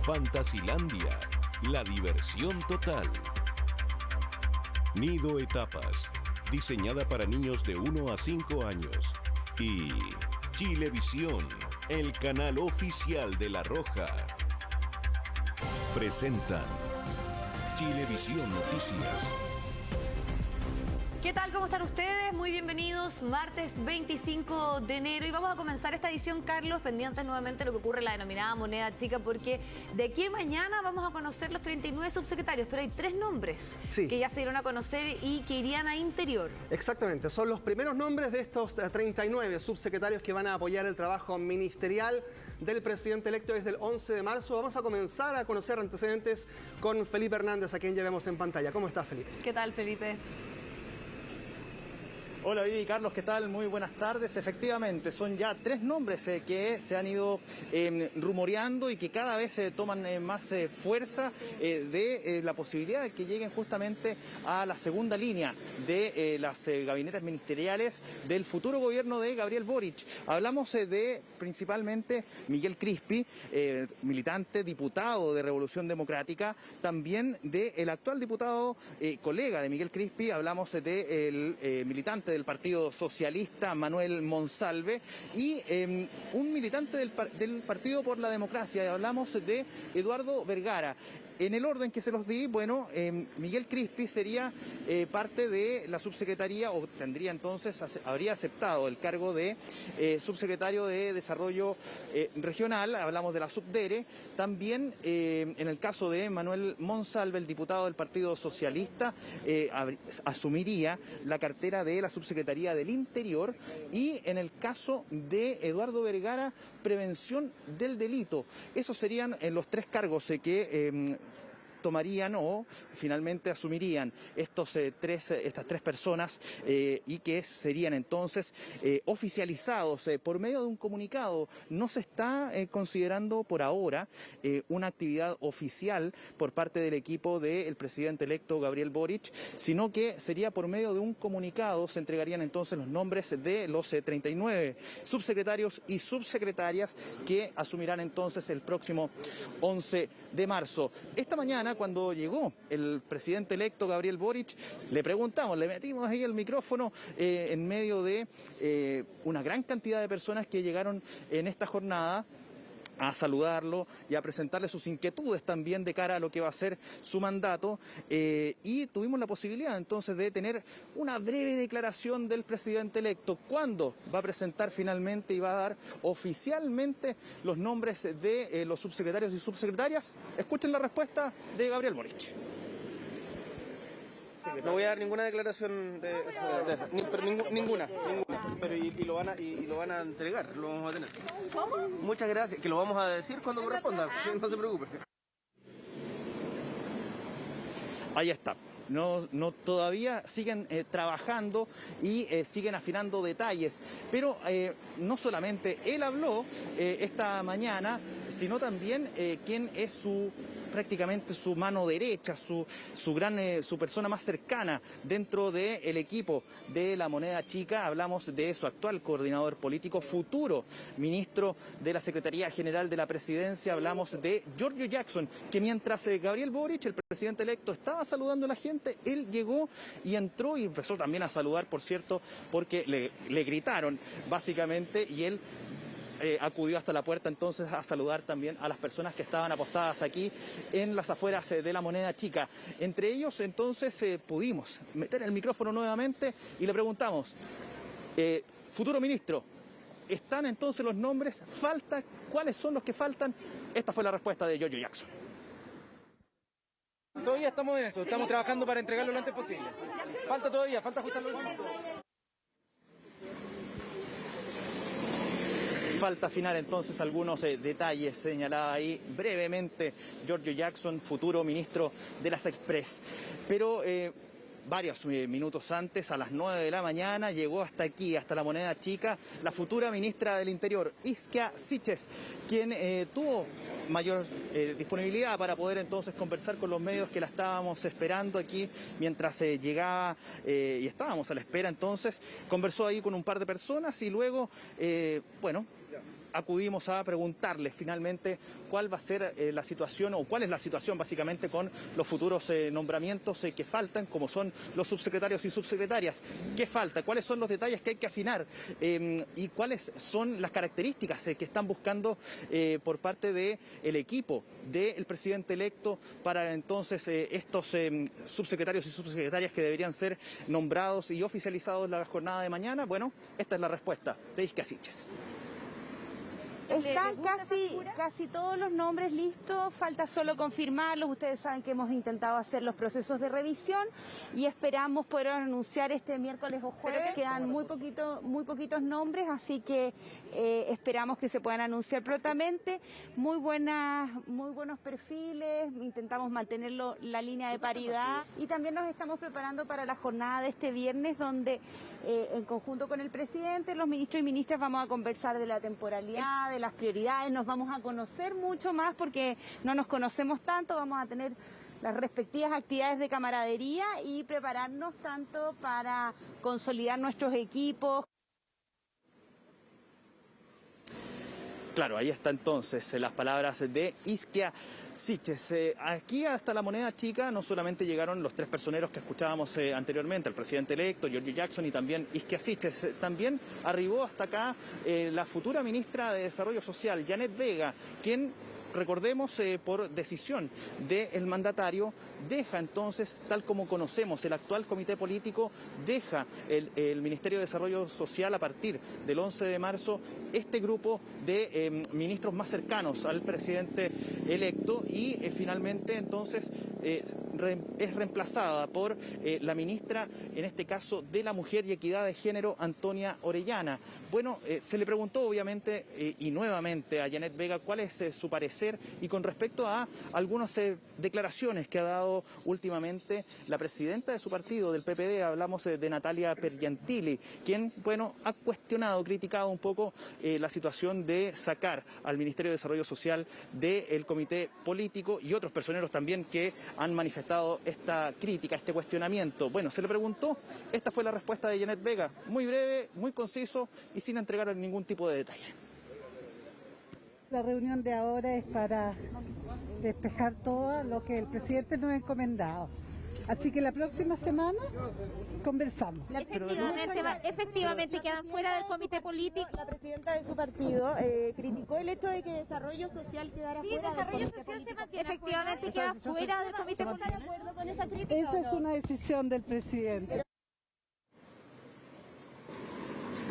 Fantasilandia, la diversión total. Nido Etapas, diseñada para niños de 1 a 5 años. Y Chilevisión, el canal oficial de La Roja. Presentan Chilevisión Noticias. ¿Qué tal? ¿Cómo están ustedes? Muy bienvenidos. Martes 25 de enero y vamos a comenzar esta edición, Carlos, pendientes nuevamente de lo que ocurre en la denominada moneda chica, porque de aquí a mañana vamos a conocer los 39 subsecretarios, pero hay 3 nombres que ya se dieron a conocer y que irían a Interior. Exactamente, son los primeros nombres de estos 39 subsecretarios que van a apoyar el trabajo ministerial del presidente electo desde el 11 de marzo. Vamos a comenzar a conocer antecedentes con Felipe Hernández, a quien ya vemos en pantalla. ¿Cómo estás, Felipe? ¿Qué tal, Felipe? Hola Vivi y Carlos, ¿qué tal? Muy buenas tardes. Efectivamente, son ya 3 nombres que se han ido rumoreando y que cada vez toman más fuerza de la posibilidad de que lleguen justamente a la segunda línea de las gabinetes ministeriales del futuro gobierno de Gabriel Boric. Hablamos de principalmente Miguel Crispi, militante, diputado de Revolución Democrática, también del actual diputado, colega de Miguel Crispi. Hablamos del militante del Partido Socialista, Manuel Monsalve, y un militante del Partido por la Democracia. Hablamos de Eduardo Vergara. En el orden que se los di, bueno, Miguel Crispi sería parte de la subsecretaría, o tendría entonces, habría aceptado el cargo de subsecretario de Desarrollo Regional. Hablamos de la Subdere. También, en el caso de Manuel Monsalve, el diputado del Partido Socialista, asumiría la cartera de la subsecretaría del Interior. Y en el caso de Eduardo Vergara, prevención del delito. Esos serían los 3 cargos que tomarían o finalmente asumirían estas 3 personas y que serían entonces oficializados por medio de un comunicado. No se está considerando por ahora una actividad oficial por parte del equipo del presidente electo Gabriel Boric, sino que sería por medio de un comunicado. Se entregarían entonces los nombres de los 39 subsecretarios y subsecretarias que asumirán entonces el próximo 11 de marzo. Esta mañana, cuando llegó el presidente electo Gabriel Boric, le preguntamos, le metimos ahí el micrófono en medio de una gran cantidad de personas que llegaron en esta jornada a saludarlo y a presentarle sus inquietudes también de cara a lo que va a ser su mandato, y tuvimos la posibilidad entonces de tener una breve declaración del presidente electo. ¿Cuándo va a presentar finalmente y va a dar oficialmente los nombres de los subsecretarios y subsecretarias? Escuchen la respuesta de Gabriel Boric. No voy a dar ninguna declaración de esa, ninguna. Pero lo van a entregar, lo vamos a tener. ¿Cómo? Muchas gracias, que lo vamos a decir cuando corresponda, no se preocupe. Ahí está. No, todavía siguen trabajando y siguen afinando detalles, pero no solamente él habló esta mañana, sino también quién es prácticamente su mano derecha, su persona más cercana dentro del equipo de la moneda chica. Hablamos de su actual coordinador político, futuro ministro de la Secretaría General de la Presidencia. Hablamos de Giorgio Jackson, que mientras Gabriel Boric, el presidente electo, estaba saludando a la gente, él llegó y entró y empezó también a saludar, por cierto, porque le gritaron básicamente, y él acudió hasta la puerta entonces a saludar también a las personas que estaban apostadas aquí en las afueras de la moneda chica. Entre ellos entonces pudimos meter el micrófono nuevamente y le preguntamos, futuro ministro, ¿están entonces los nombres? ¿Falta? ¿Cuáles son los que faltan? Esta fue la respuesta de Giorgio Jackson. Todavía estamos en eso, estamos trabajando para entregarlo lo antes posible. Falta todavía, falta ajustarlo. Falta afinar entonces algunos detalles, señalaba ahí brevemente Giorgio Jackson, futuro ministro de las Express. Pero varios minutos antes, a las 9 de la mañana, llegó hasta aquí, hasta la moneda chica, la futura ministra del Interior, Isquia Siches, quien tuvo mayor disponibilidad para poder entonces conversar con los medios que la estábamos esperando aquí mientras llegaba y estábamos a la espera. Entonces conversó ahí con un par de personas y luego, bueno, acudimos a preguntarles finalmente cuál va a ser la situación o cuál es la situación básicamente con los futuros nombramientos que faltan, como son los subsecretarios y subsecretarias. ¿Qué falta? ¿Cuáles son los detalles que hay que afinar? ¿Y cuáles son las características que están buscando por parte del equipo del presidente electo para entonces estos subsecretarios y subsecretarias que deberían ser nombrados y oficializados en la jornada de mañana? Bueno, esta es la respuesta de Isquia Siches. Están casi todos los nombres listos, falta solo confirmarlos. Ustedes saben que hemos intentado hacer los procesos de revisión y esperamos poder anunciar este miércoles o jueves. Quedan muy poquitos nombres, así que esperamos que se puedan anunciar prontamente. Muy buenos perfiles, intentamos mantener la línea de paridad y también nos estamos preparando para la jornada de este viernes, donde en conjunto con el presidente, los ministros y ministras vamos a conversar de la temporalidad, de las prioridades, nos vamos a conocer mucho más porque no nos conocemos tanto, vamos a tener las respectivas actividades de camaradería y prepararnos tanto para consolidar nuestros equipos. Claro, ahí está entonces las palabras de Isquia Siches. Aquí hasta la Moneda Chica no solamente llegaron los tres personeros que escuchábamos anteriormente, el presidente electo, Giorgio Jackson y también Isquia Siches. También arribó hasta acá la futura ministra de Desarrollo Social, Janet Vega, quien, recordemos, por decisión del mandatario, deja entonces, tal como conocemos, el actual comité político, deja el Ministerio de Desarrollo Social a partir del 11 de marzo, este grupo de ministros más cercanos al presidente electo y finalmente entonces es reemplazada por la ministra, en este caso de la Mujer y Equidad de Género, Antonia Orellana. Bueno, se le preguntó obviamente y nuevamente a Janet Vega cuál es su parecer y con respecto a algunas declaraciones que ha dado últimamente la presidenta de su partido, del PPD, hablamos de Natalia Pergentili, quien, bueno, ha cuestionado, criticado un poco la situación de sacar al Ministerio de Desarrollo Social del comité político y otros personeros también que han manifestado esta crítica, este cuestionamiento. Bueno, se le preguntó, esta fue la respuesta de Janet Vega, muy breve, muy conciso y sin entregar ningún tipo de detalle. La reunión de ahora es para despejar todo lo que el presidente nos ha encomendado. Así que la próxima semana conversamos. Efectivamente quedan fuera del comité político. La presidenta de su partido criticó el hecho de que Desarrollo Social quedara fuera del comité político. Efectivamente queda fuera del comité político. ¿Está de acuerdo con esa crítica? Esa es una decisión del presidente.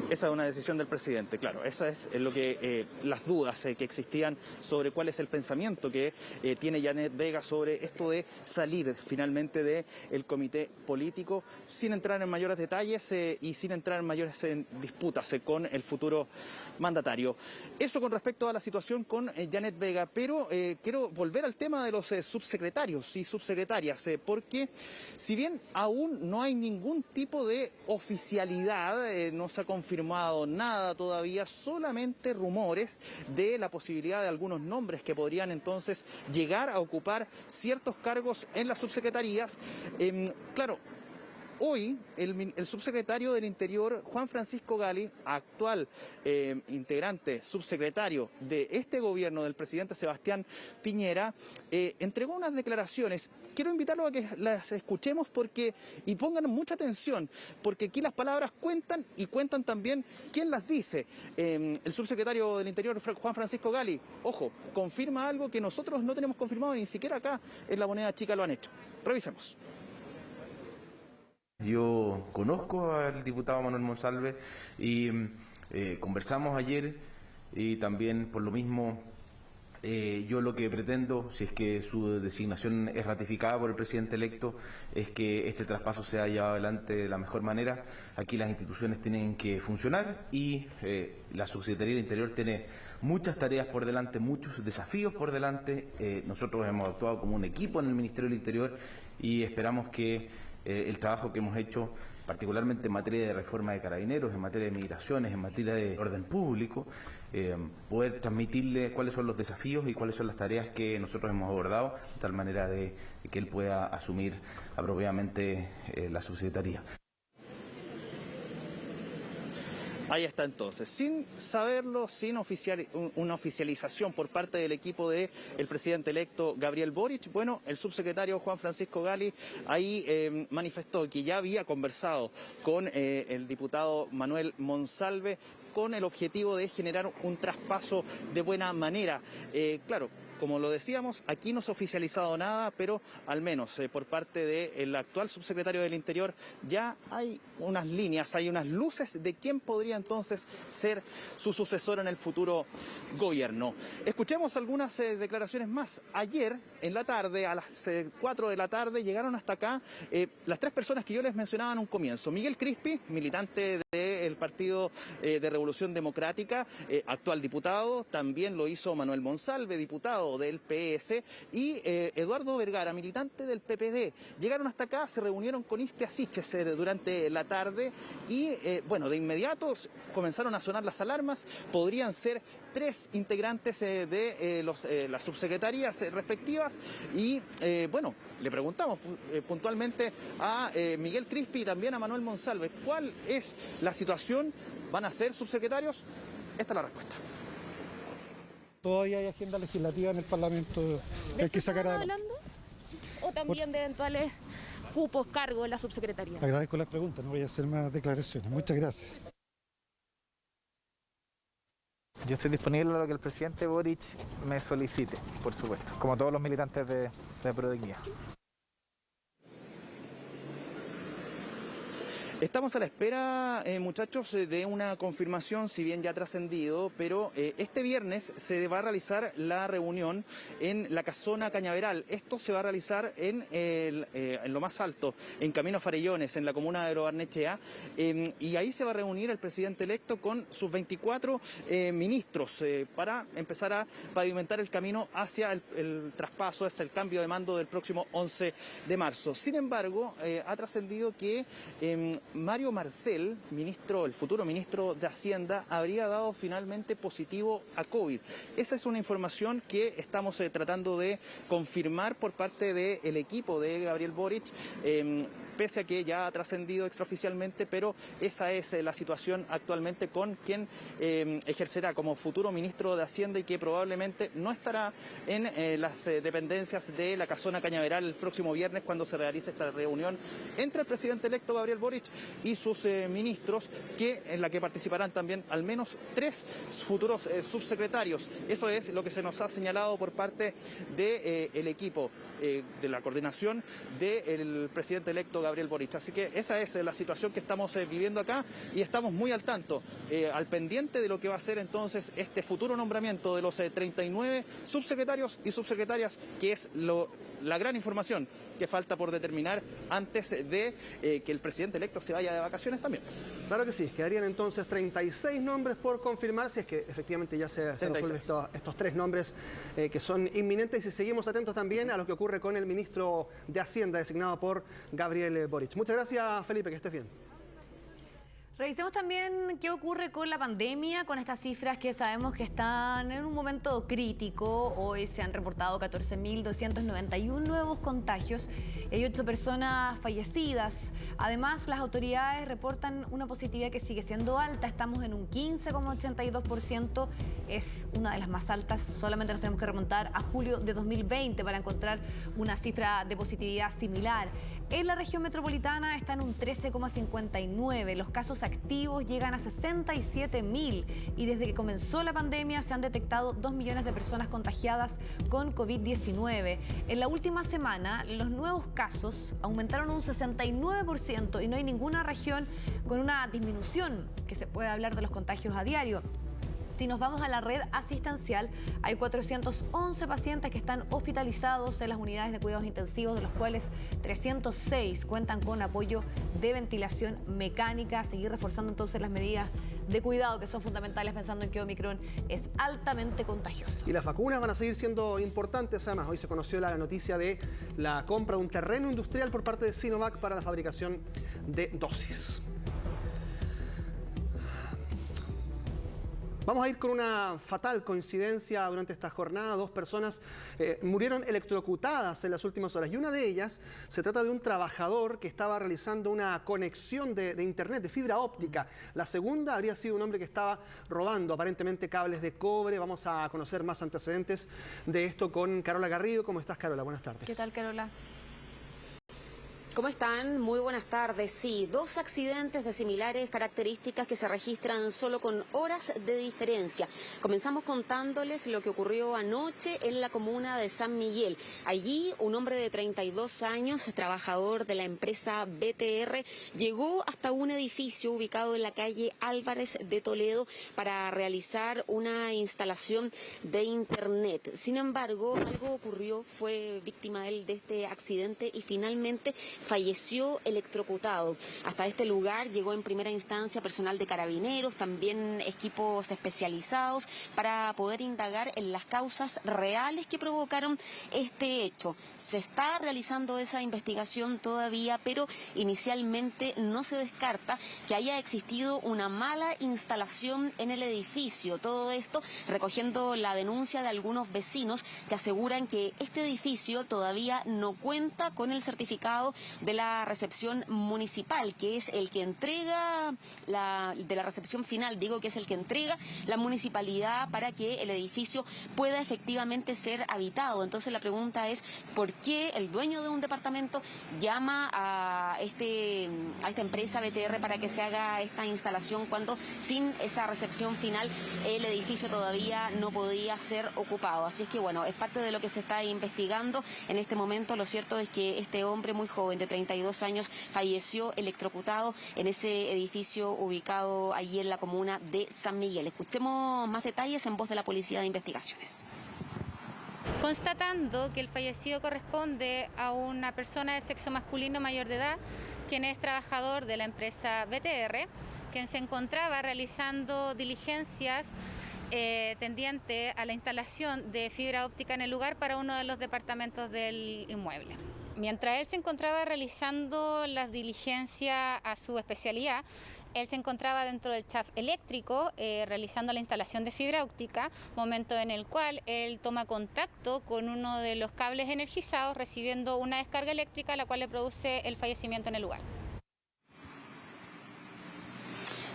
Esa es una decisión del presidente, claro. Esa es lo que las dudas que existían sobre cuál es el pensamiento que tiene Janet Vega sobre esto de salir finalmente del comité político, sin entrar en mayores detalles y sin entrar en mayores disputas con el futuro mandatario. Eso con respecto a la situación con Janet Vega, pero quiero volver al tema de los subsecretarios y subsecretarias, porque si bien aún no hay ningún tipo de oficialidad, no se ha confirmado nada todavía, solamente rumores de la posibilidad de algunos nombres que podrían entonces llegar a ocupar ciertos cargos en las subsecretarías. Claro, hoy el subsecretario del Interior, Juan Francisco Gali, actual integrante, subsecretario de este gobierno del presidente Sebastián Piñera, entregó unas declaraciones. Quiero invitarlos a que las escuchemos y pongan mucha atención, porque aquí las palabras cuentan y cuentan también quién las dice. El subsecretario del Interior, Juan Francisco Gali, ojo, confirma algo que nosotros no tenemos confirmado, ni siquiera acá en la Moneda Chica lo han hecho. Revisemos. Yo conozco al diputado Manuel Monsalve y conversamos ayer y también por lo mismo yo lo que pretendo, si es que su designación es ratificada por el presidente electo, es que este traspaso sea llevado adelante de la mejor manera. Aquí las instituciones tienen que funcionar y la Subsecretaría del Interior tiene muchas tareas por delante, muchos desafíos por delante. Nosotros hemos actuado como un equipo en el Ministerio del Interior y esperamos que el trabajo que hemos hecho, particularmente en materia de reforma de carabineros, en materia de migraciones, en materia de orden público, poder transmitirle cuáles son los desafíos y cuáles son las tareas que nosotros hemos abordado, de tal manera de que él pueda asumir apropiadamente la subsecretaría. Ahí está entonces, sin saberlo, sin una oficialización por parte del equipo del presidente electo Gabriel Boric, bueno, el subsecretario Juan Francisco Gali ahí manifestó que ya había conversado con el diputado Manuel Monsalve con el objetivo de generar un traspaso de buena manera. Claro, como lo decíamos, aquí no se ha oficializado nada, pero al menos por parte del actual subsecretario del Interior ya hay unas líneas, hay unas luces de quién podría entonces ser su sucesor en el futuro gobierno. Escuchemos algunas declaraciones más. Ayer en la tarde, a las 4 de la tarde, llegaron hasta acá las tres personas que yo les mencionaba en un comienzo. Miguel Crispi, militante del Partido de Revolución Democrática, actual diputado, también lo hizo Manuel Monsalve, diputado del PS, y Eduardo Vergara, militante del PPD. Llegaron hasta acá, se reunieron con Ixtia Siches durante la tarde y, bueno, de inmediato comenzaron a sonar las alarmas. Podrían ser tres integrantes de las subsecretarías respectivas y, bueno, le preguntamos puntualmente a Miguel Crispi y también a Manuel Monsalve cuál es la situación. ¿Van a ser subsecretarios? Esta es la respuesta. Todavía hay agenda legislativa en el Parlamento que hay que sacar adelante. ¿O también de eventuales cupos, cargos en la subsecretaría? Agradezco las preguntas, no voy a hacer más declaraciones. Muchas gracias. Yo estoy disponible a lo que el presidente Boric me solicite, por supuesto, como todos los militantes de Prodignidad. Estamos a la espera, muchachos, de una confirmación, si bien ya ha trascendido, pero este viernes se va a realizar la reunión en la Casona Cañaveral. Esto se va a realizar en lo más alto, en Camino Farellones, en la comuna de Obarnechea, y ahí se va a reunir el presidente electo con sus 24 ministros para empezar a pavimentar el camino hacia el traspaso, hacia el cambio de mando del próximo 11 de marzo. Sin embargo, ha trascendido que Mario Marcel, el futuro ministro de Hacienda, habría dado finalmente positivo a COVID. Esa es una información que estamos tratando de confirmar por parte del equipo de Gabriel Boric, pese a que ya ha trascendido extraoficialmente, pero esa es la situación actualmente con quien ejercerá como futuro ministro de Hacienda y que probablemente no estará en las dependencias de la Casona Cañaveral el próximo viernes cuando se realice esta reunión entre el presidente electo Gabriel Boric y sus ministros, en la que participarán también al menos 3 futuros subsecretarios. Eso es lo que se nos ha señalado por parte del equipo de la coordinación del presidente electo Gabriel Boric. Así que esa es la situación que estamos viviendo acá y estamos muy al tanto, al pendiente de lo que va a ser entonces este futuro nombramiento de los 39 subsecretarios y subsecretarias, que es la gran información que falta por determinar antes de que el presidente electo se vaya de vacaciones también. Claro que sí, quedarían entonces 36 nombres por confirmar, si es que efectivamente ya se resuelven estos 3 nombres que son inminentes, y seguimos atentos también a lo que ocurre con el ministro de Hacienda designado por Gabriel Boric. Muchas gracias, Felipe, que estés bien. Revisemos también qué ocurre con la pandemia, con estas cifras que sabemos que están en un momento crítico. Hoy se han reportado 14.291 nuevos contagios y hay 8 personas fallecidas. Además, las autoridades reportan una positividad que sigue siendo alta. Estamos en un 15,82%. Es una de las más altas. Solamente nos tenemos que remontar a julio de 2020 para encontrar una cifra de positividad similar. En la región metropolitana está en un 13,59. Los casos activos llegan a 67.000 y desde que comenzó la pandemia se han detectado 2 millones de personas contagiadas con COVID-19. En la última semana, los nuevos casos aumentaron un 69% y no hay ninguna región con una disminución que se pueda hablar de los contagios a diario. Si nos vamos a la red asistencial, hay 411 pacientes que están hospitalizados en las unidades de cuidados intensivos, de los cuales 306 cuentan con apoyo de ventilación mecánica. Seguir reforzando entonces las medidas de cuidado que son fundamentales pensando en que Omicron es altamente contagioso. Y las vacunas van a seguir siendo importantes. Además, hoy se conoció la noticia de la compra de un terreno industrial por parte de Sinovac para la fabricación de dosis. Vamos a ir con una fatal coincidencia durante esta jornada. 2 personas murieron electrocutadas en las últimas horas y una de ellas se trata de un trabajador que estaba realizando una conexión de internet, de fibra óptica. La segunda habría sido un hombre que estaba robando aparentemente cables de cobre. Vamos a conocer más antecedentes de esto con Carola Garrido. ¿Cómo estás, Carola? Buenas tardes. ¿Qué tal, Carola? ¿Cómo están? Muy buenas tardes. Sí, 2 accidentes de similares características que se registran solo con horas de diferencia. Comenzamos contándoles lo que ocurrió anoche en la comuna de San Miguel. Allí, un hombre de 32 años, trabajador de la empresa BTR, llegó hasta un edificio ubicado en la calle Álvarez de Toledo para realizar una instalación de internet. Sin embargo, algo ocurrió, fue víctima él de este accidente y finalmente falleció electrocutado. Hasta este lugar llegó en primera instancia personal de carabineros, también equipos especializados para poder indagar en las causas reales que provocaron este hecho. Se está realizando esa investigación todavía, pero inicialmente no se descarta que haya existido una mala instalación en el edificio. Todo esto recogiendo la denuncia de algunos vecinos que aseguran que este edificio todavía no cuenta con el certificado de la recepción municipal, que es el que entrega de la recepción final, digo que es el que entrega la municipalidad para que el edificio pueda efectivamente ser habitado. Entonces la pregunta es, ¿por qué el dueño de un departamento llama a esta empresa BTR para que se haga esta instalación cuando sin esa recepción final el edificio todavía no podía ser ocupado? Así es que bueno, es parte de lo que se está investigando en este momento. Lo cierto es que este hombre muy joven de 32 años falleció electrocutado en ese edificio ubicado allí en la comuna de San Miguel. Escuchemos más detalles en voz de la Policía de Investigaciones. Constatando que el fallecido corresponde a una persona de sexo masculino mayor de edad, quien es trabajador de la empresa BTR, quien se encontraba realizando diligencias tendiente a la instalación de fibra óptica en el lugar para uno de los departamentos del inmueble. Mientras él se encontraba realizando las diligencias a su especialidad, él se encontraba dentro del chaff eléctrico realizando la instalación de fibra óptica, momento en el cual él toma contacto con uno de los cables energizados, recibiendo una descarga eléctrica, la cual le produce el fallecimiento en el lugar.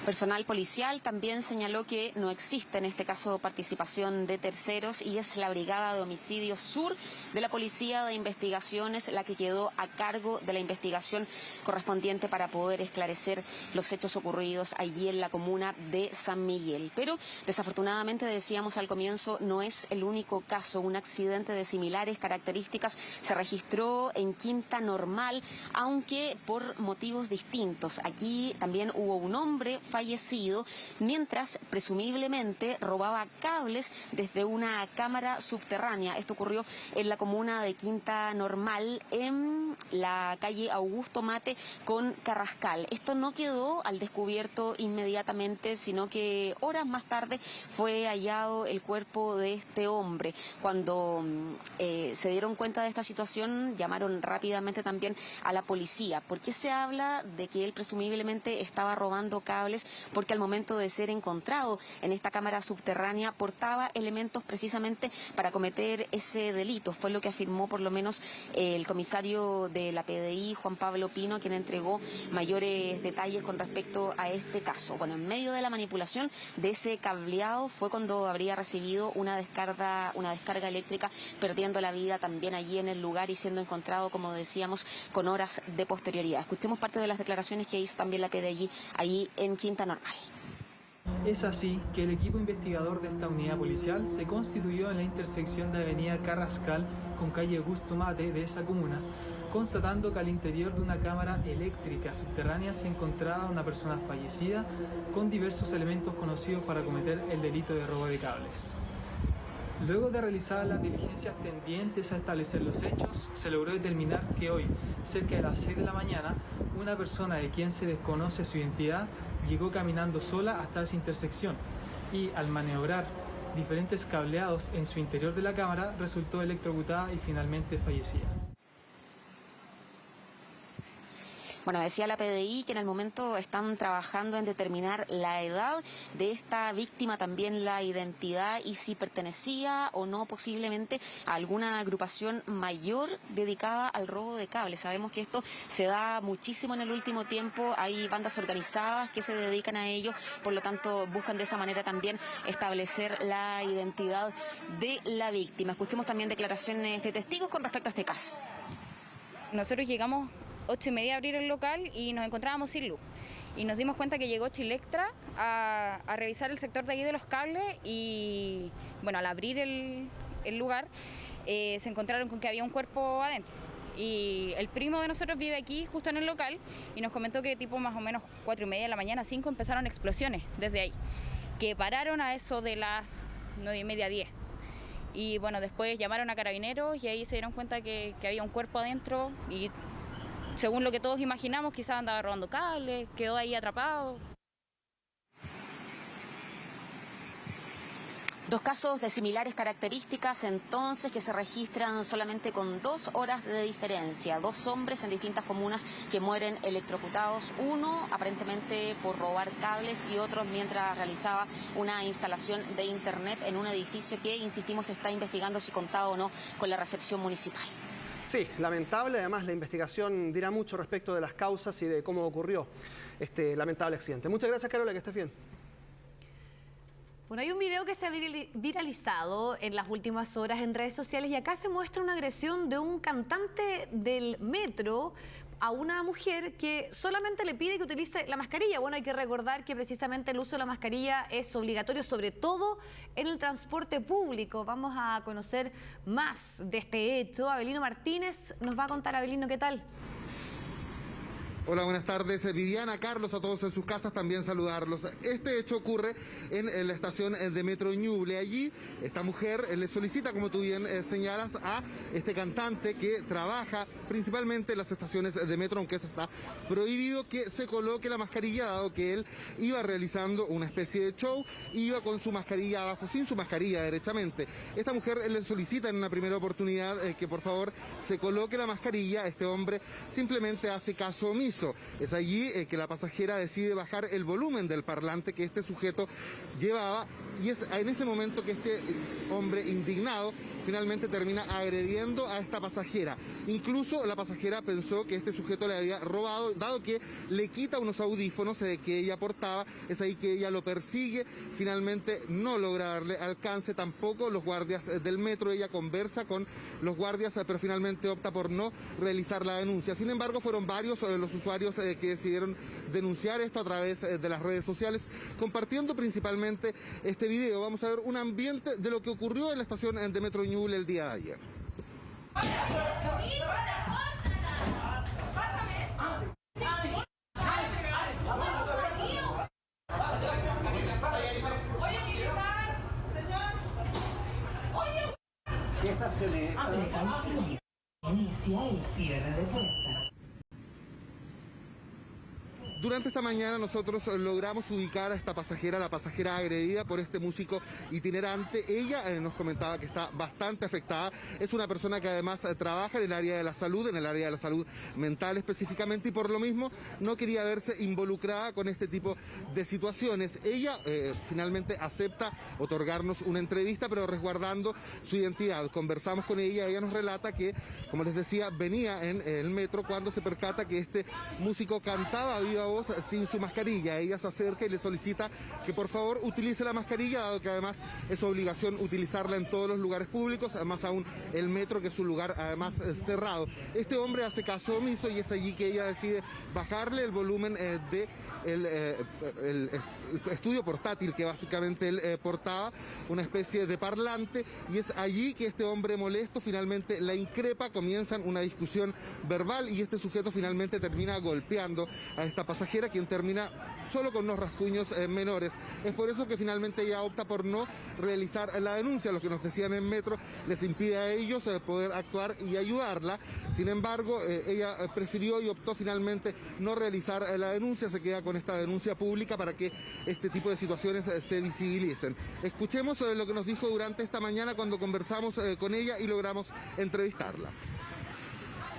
Personal policial también señaló que no existe en este caso participación de terceros y es la Brigada de Homicidios Sur de la Policía de Investigaciones la que quedó a cargo de la investigación correspondiente para poder esclarecer los hechos ocurridos allí en la comuna de San Miguel. Pero desafortunadamente, decíamos al comienzo, no es el único caso. Un accidente de similares características se registró en Quinta Normal, aunque por motivos distintos. Aquí también hubo un hombre fallecido mientras presumiblemente robaba cables desde una cámara subterránea. Esto ocurrió en la comuna de Quinta Normal, en la calle Augusto Mate con Carrascal. Esto no quedó al descubierto inmediatamente, sino que horas más tarde fue hallado el cuerpo de este hombre. Cuando se dieron cuenta de esta situación, llamaron rápidamente también a la policía. ¿Por qué se habla de que él presumiblemente estaba robando cables? Porque al momento de ser encontrado en esta cámara subterránea portaba elementos precisamente para cometer ese delito. Fue lo que afirmó por lo menos el comisario de la PDI, Juan Pablo Pino, quien entregó mayores detalles con respecto a este caso. Bueno, en medio de la manipulación de ese cableado fue cuando habría recibido una descarga eléctrica, perdiendo la vida también allí en el lugar y siendo encontrado, como decíamos, con horas de posterioridad. Escuchemos parte de las declaraciones que hizo también la PDI ahí en Quinta Normal. Es así que el equipo investigador de esta unidad policial se constituyó en la intersección de avenida Carrascal con calle Augusto Mate de esa comuna, constatando que al interior de una cámara eléctrica subterránea se encontraba una persona fallecida con diversos elementos conocidos para cometer el delito de robo de cables. Luego de realizar las diligencias tendientes a establecer los hechos, se logró determinar que hoy, cerca de las 6 de la mañana, una persona de quien se desconoce su identidad llegó caminando sola hasta esa intersección y, al maniobrar diferentes cableados en su interior de la cámara, resultó electrocutada y finalmente fallecida. Bueno, decía la PDI que en el momento están trabajando en determinar la edad de esta víctima, también la identidad y si pertenecía o no posiblemente a alguna agrupación mayor dedicada al robo de cables. Sabemos que esto se da muchísimo en el último tiempo, hay bandas organizadas que se dedican a ello, por lo tanto buscan de esa manera también establecer la identidad de la víctima. Escuchemos también declaraciones de testigos con respecto a este caso. Nosotros llegamos 8:30 a abrir el local y nos encontrábamos sin luz. Y nos dimos cuenta que llegó Chilectra a revisar el sector de ahí de los cables y, bueno, al abrir el lugar se encontraron con que había un cuerpo adentro. Y el primo de nosotros vive aquí, justo en el local, y nos comentó que tipo más o menos 4:30 de la mañana, 5, empezaron explosiones desde ahí, que pararon a eso de las 9:30, 10. Y bueno, después llamaron a carabineros y ahí se dieron cuenta que había un cuerpo adentro y, según lo que todos imaginamos, quizás andaba robando cables, quedó ahí atrapado. Dos casos de similares características, entonces, que se registran solamente con 2 horas de diferencia. 2 hombres en distintas comunas que mueren electrocutados. Uno, aparentemente, por robar cables y otro mientras realizaba una instalación de internet en un edificio que, insistimos, está investigando si contaba o no con la recepción municipal. Sí, lamentable. Además, la investigación dirá mucho respecto de las causas y de cómo ocurrió este lamentable accidente. Muchas gracias, Carola, que estés bien. Bueno, hay un video que se ha viralizado en las últimas horas en redes sociales y acá se muestra una agresión de un cantante del metro a una mujer que solamente le pide que utilice la mascarilla. Bueno, hay que recordar que precisamente el uso de la mascarilla es obligatorio, sobre todo en el transporte público. Vamos a conocer más de este hecho. Abelino Martínez nos va a contar. Abelino, ¿qué tal? Hola, buenas tardes. Viviana, Carlos, a todos en sus casas, también saludarlos. Este hecho ocurre en la estación de Metro Ñuble. Allí, esta mujer le solicita, como tú bien señalas, a este cantante que trabaja principalmente en las estaciones de metro, aunque esto está prohibido, que se coloque la mascarilla, dado que él iba realizando una especie de show, iba con su mascarilla abajo, sin su mascarilla, derechamente. Esta mujer le solicita en una primera oportunidad que por favor se coloque la mascarilla. Este hombre simplemente hace caso omiso. Es allí que la pasajera decide bajar el volumen del parlante que este sujeto llevaba, y es en ese momento que este hombre indignado finalmente termina agrediendo a esta pasajera. Incluso la pasajera pensó que este sujeto le había robado, dado que le quita unos audífonos que ella portaba. Es ahí que ella lo persigue, finalmente no logra darle alcance, tampoco los guardias del metro. Ella conversa con los guardias, pero finalmente opta por no realizar la denuncia. Sin embargo, fueron varios los usuarios que decidieron denunciar esto a través de las redes sociales, compartiendo principalmente este video. Vamos a ver un ambiente de lo que ocurrió en la estación de Metro Ñuble el día de ayer. Inicia el cierre de puertas. Durante esta mañana nosotros logramos ubicar a esta pasajera, la pasajera agredida por este músico itinerante. Ella nos comentaba que está bastante afectada. Es una persona que además trabaja en el área de la salud, mental específicamente, y por lo mismo no quería verse involucrada con este tipo de situaciones. Ella finalmente acepta otorgarnos una entrevista, pero resguardando su identidad. Conversamos con ella, ella nos relata que, como les decía, venía en el metro cuando se percata que este músico cantaba a viva voz sin su mascarilla. Ella se acerca y le solicita que por favor utilice la mascarilla, dado que además es su obligación utilizarla en todos los lugares públicos, más aún el metro, que es un lugar además cerrado. Este hombre hace caso omiso y es allí que ella decide bajarle el volumen de el estudio portátil que básicamente él portaba, una especie de parlante, y es allí que este hombre molesto finalmente la increpa, comienzan una discusión verbal y este sujeto finalmente termina golpeando a esta pasajera, quien termina solo con unos rasguños menores. Es por eso que finalmente ella opta por no realizar la denuncia. Lo que nos decían en metro les impide a ellos poder actuar y ayudarla. Sin embargo, ella prefirió y optó finalmente no realizar la denuncia. Se queda con esta denuncia pública para que este tipo de situaciones se visibilicen. Escuchemos lo que nos dijo durante esta mañana cuando conversamos con ella y logramos entrevistarla.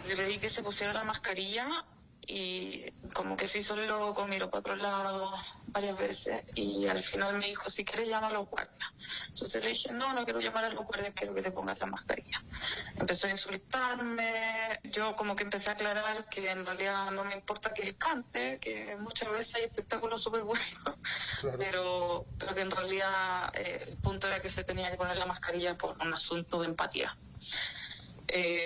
Le pedí que se pusiera la mascarilla y como que se hizo el loco, miró para otro lado varias veces y al final me dijo, si quieres llama a los guardias. Entonces le dije, no quiero llamar a los guardias, quiero que te pongas la mascarilla. Empezó a insultarme, yo como que empecé a aclarar que en realidad no me importa que él cante, que muchas veces hay espectáculos súper buenos, claro. pero que en realidad el punto era que se tenía que poner la mascarilla por un asunto de empatía.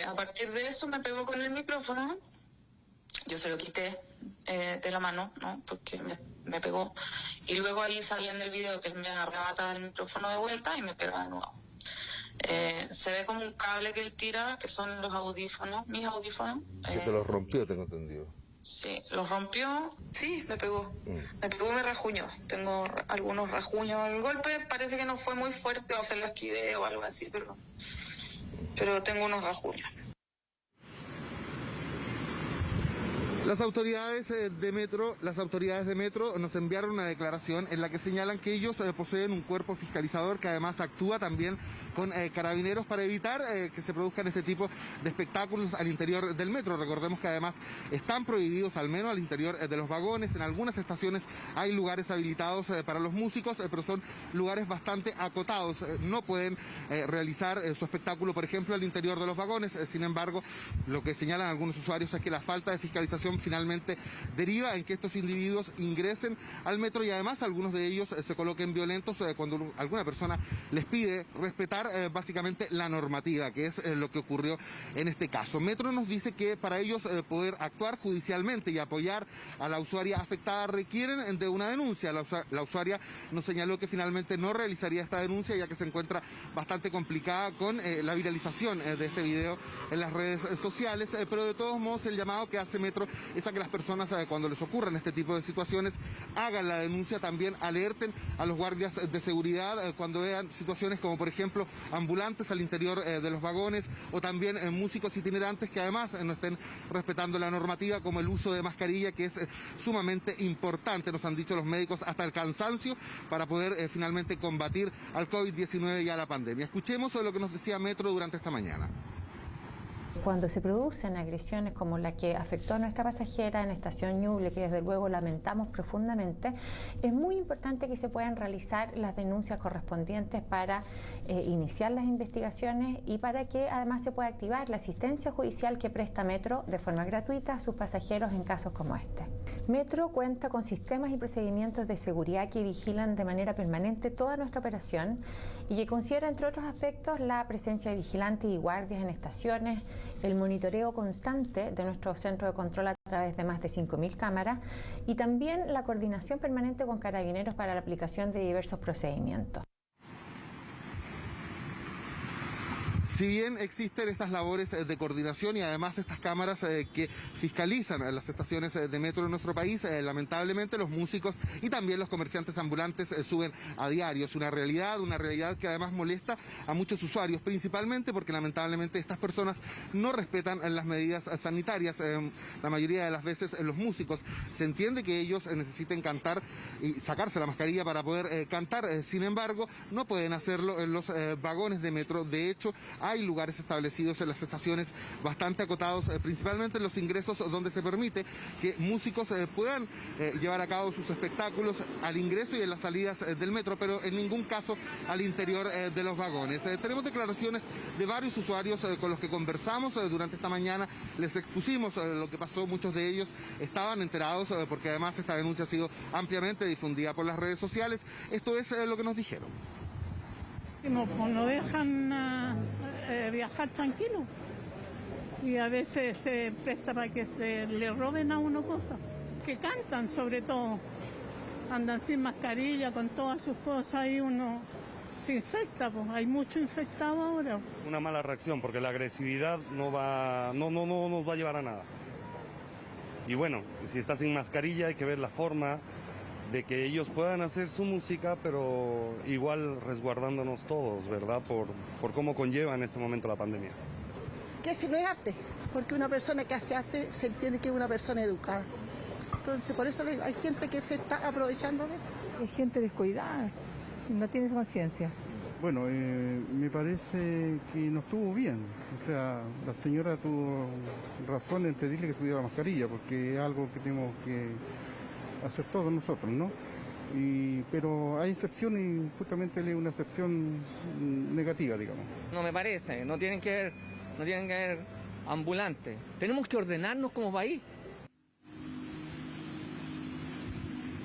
A partir de eso me pegó con el micrófono. Yo se lo quité de la mano, ¿no? Porque me pegó. Y luego ahí salía en el video que él me arrebataba el micrófono de vuelta y me pegaba de nuevo. Se ve como un cable que él tira, que son los audífonos, mis audífonos. Que te los rompió, tengo entendido. Sí, los rompió, sí, me pegó. Me pegó y me rajuñó. Tengo algunos rajuños. El golpe parece que no fue muy fuerte, o se lo esquivé o algo así, pero tengo unos rajuños. Las autoridades de Metro nos enviaron una declaración en la que señalan que ellos poseen un cuerpo fiscalizador que además actúa también con carabineros para evitar que se produzcan este tipo de espectáculos al interior del metro. Recordemos que además están prohibidos al menos al interior de los vagones. En algunas estaciones hay lugares habilitados para los músicos, pero son lugares bastante acotados. No pueden realizar su espectáculo, por ejemplo, al interior de los vagones. Sin embargo, lo que señalan algunos usuarios es que la falta de fiscalización finalmente deriva en que estos individuos ingresen al metro y además algunos de ellos se coloquen violentos cuando alguna persona les pide respetar básicamente la normativa, que es lo que ocurrió en este caso. Metro nos dice que para ellos poder actuar judicialmente y apoyar a la usuaria afectada requieren de una denuncia. La usuaria nos señaló que finalmente no realizaría esta denuncia ya que se encuentra bastante complicada con la viralización de este video en las redes sociales, pero de todos modos el llamado que hace Metro es a que las personas cuando les ocurran este tipo de situaciones hagan la denuncia, también alerten a los guardias de seguridad cuando vean situaciones como por ejemplo ambulantes al interior de los vagones o también músicos itinerantes que además no estén respetando la normativa, como el uso de mascarilla, que es sumamente importante, nos han dicho los médicos, hasta el cansancio para poder finalmente combatir al COVID-19 y a la pandemia. Escuchemos lo que nos decía Metro durante esta mañana. Cuando se producen agresiones como la que afectó a nuestra pasajera en Estación Ñuble, que desde luego lamentamos profundamente, es muy importante que se puedan realizar las denuncias correspondientes para iniciar las investigaciones y para que además se pueda activar la asistencia judicial que presta Metro de forma gratuita a sus pasajeros en casos como este. Metro cuenta con sistemas y procedimientos de seguridad que vigilan de manera permanente toda nuestra operación y que considera, entre otros aspectos, la presencia de vigilantes y guardias en estaciones, el monitoreo constante de nuestro centro de control a través de más de 5.000 cámaras y también la coordinación permanente con carabineros para la aplicación de diversos procedimientos. Si bien existen estas labores de coordinación y además estas cámaras que fiscalizan las estaciones de metro en nuestro país, lamentablemente los músicos y también los comerciantes ambulantes suben a diario. Es una realidad que además molesta a muchos usuarios, principalmente porque lamentablemente estas personas no respetan las medidas sanitarias. La mayoría de las veces los músicos se entiende que ellos necesiten cantar y sacarse la mascarilla para poder cantar. Sin embargo, no pueden hacerlo en los vagones de metro. De hecho, hay lugares establecidos en las estaciones bastante acotados, principalmente en los ingresos donde se permite que músicos puedan llevar a cabo sus espectáculos al ingreso y en las salidas del metro, pero en ningún caso al interior de los vagones. Tenemos declaraciones de varios usuarios con los que conversamos durante esta mañana, les expusimos lo que pasó, muchos de ellos estaban enterados porque además esta denuncia ha sido ampliamente difundida por las redes sociales. Esto es lo que nos dijeron. No dejan viajar tranquilo y a veces se presta para que se le roben a uno cosas. Que cantan sobre todo, andan sin mascarilla con todas sus cosas y uno se infecta, pues hay mucho infectado ahora. Una mala reacción porque la agresividad no nos va a llevar a nada. Y bueno, si está sin mascarilla hay que ver la forma de que ellos puedan hacer su música, pero igual resguardándonos todos, ¿verdad? Por cómo conlleva en este momento la pandemia. Que si no es arte, porque una persona que hace arte se entiende que es una persona educada. Entonces, por eso hay gente que se está aprovechando. Hay gente descuidada, no tiene conciencia. Bueno, me parece que no estuvo bien. O sea, la señora tuvo razón en pedirle que se pusiera la mascarilla, porque es algo que tenemos que hacer todos nosotros, ¿no? Pero hay excepción y justamente es una excepción negativa, digamos. No me parece, no tienen que haber ambulantes. Tenemos que ordenarnos como país.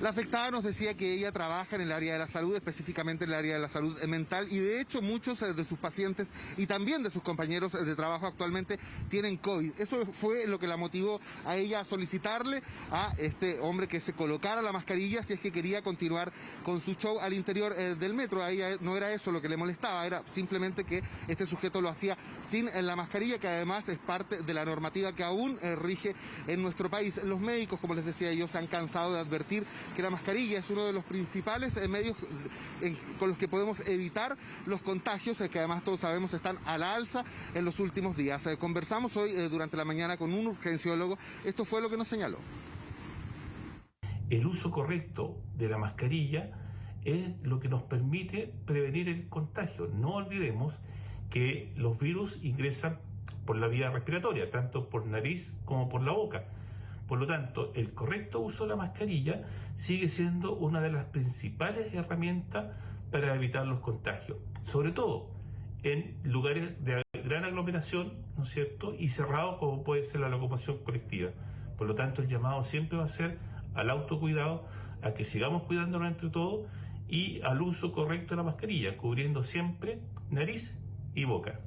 La afectada nos decía que ella trabaja en el área de la salud, específicamente en el área de la salud mental, y de hecho muchos de sus pacientes y también de sus compañeros de trabajo actualmente tienen COVID. Eso fue lo que la motivó a ella a solicitarle a este hombre que se colocara la mascarilla si es que quería continuar con su show al interior del metro. A ella no era eso lo que le molestaba, era simplemente que este sujeto lo hacía sin la mascarilla, que además es parte de la normativa que aún rige en nuestro país. Los médicos, como les decía yo, se han cansado de advertir que la mascarilla es uno de los principales medios con los que podemos evitar los contagios, que además todos sabemos están a la alza en los últimos días. Conversamos hoy durante la mañana con un urgenciólogo. Esto fue lo que nos señaló. El uso correcto de la mascarilla es lo que nos permite prevenir el contagio. No olvidemos que los virus ingresan por la vía respiratoria, tanto por nariz como por la boca. Por lo tanto, el correcto uso de la mascarilla sigue siendo una de las principales herramientas para evitar los contagios, sobre todo en lugares de gran aglomeración, ¿no es cierto?, y cerrados como puede ser la locomoción colectiva. Por lo tanto, el llamado siempre va a ser al autocuidado, a que sigamos cuidándonos entre todos y al uso correcto de la mascarilla, cubriendo siempre nariz y boca.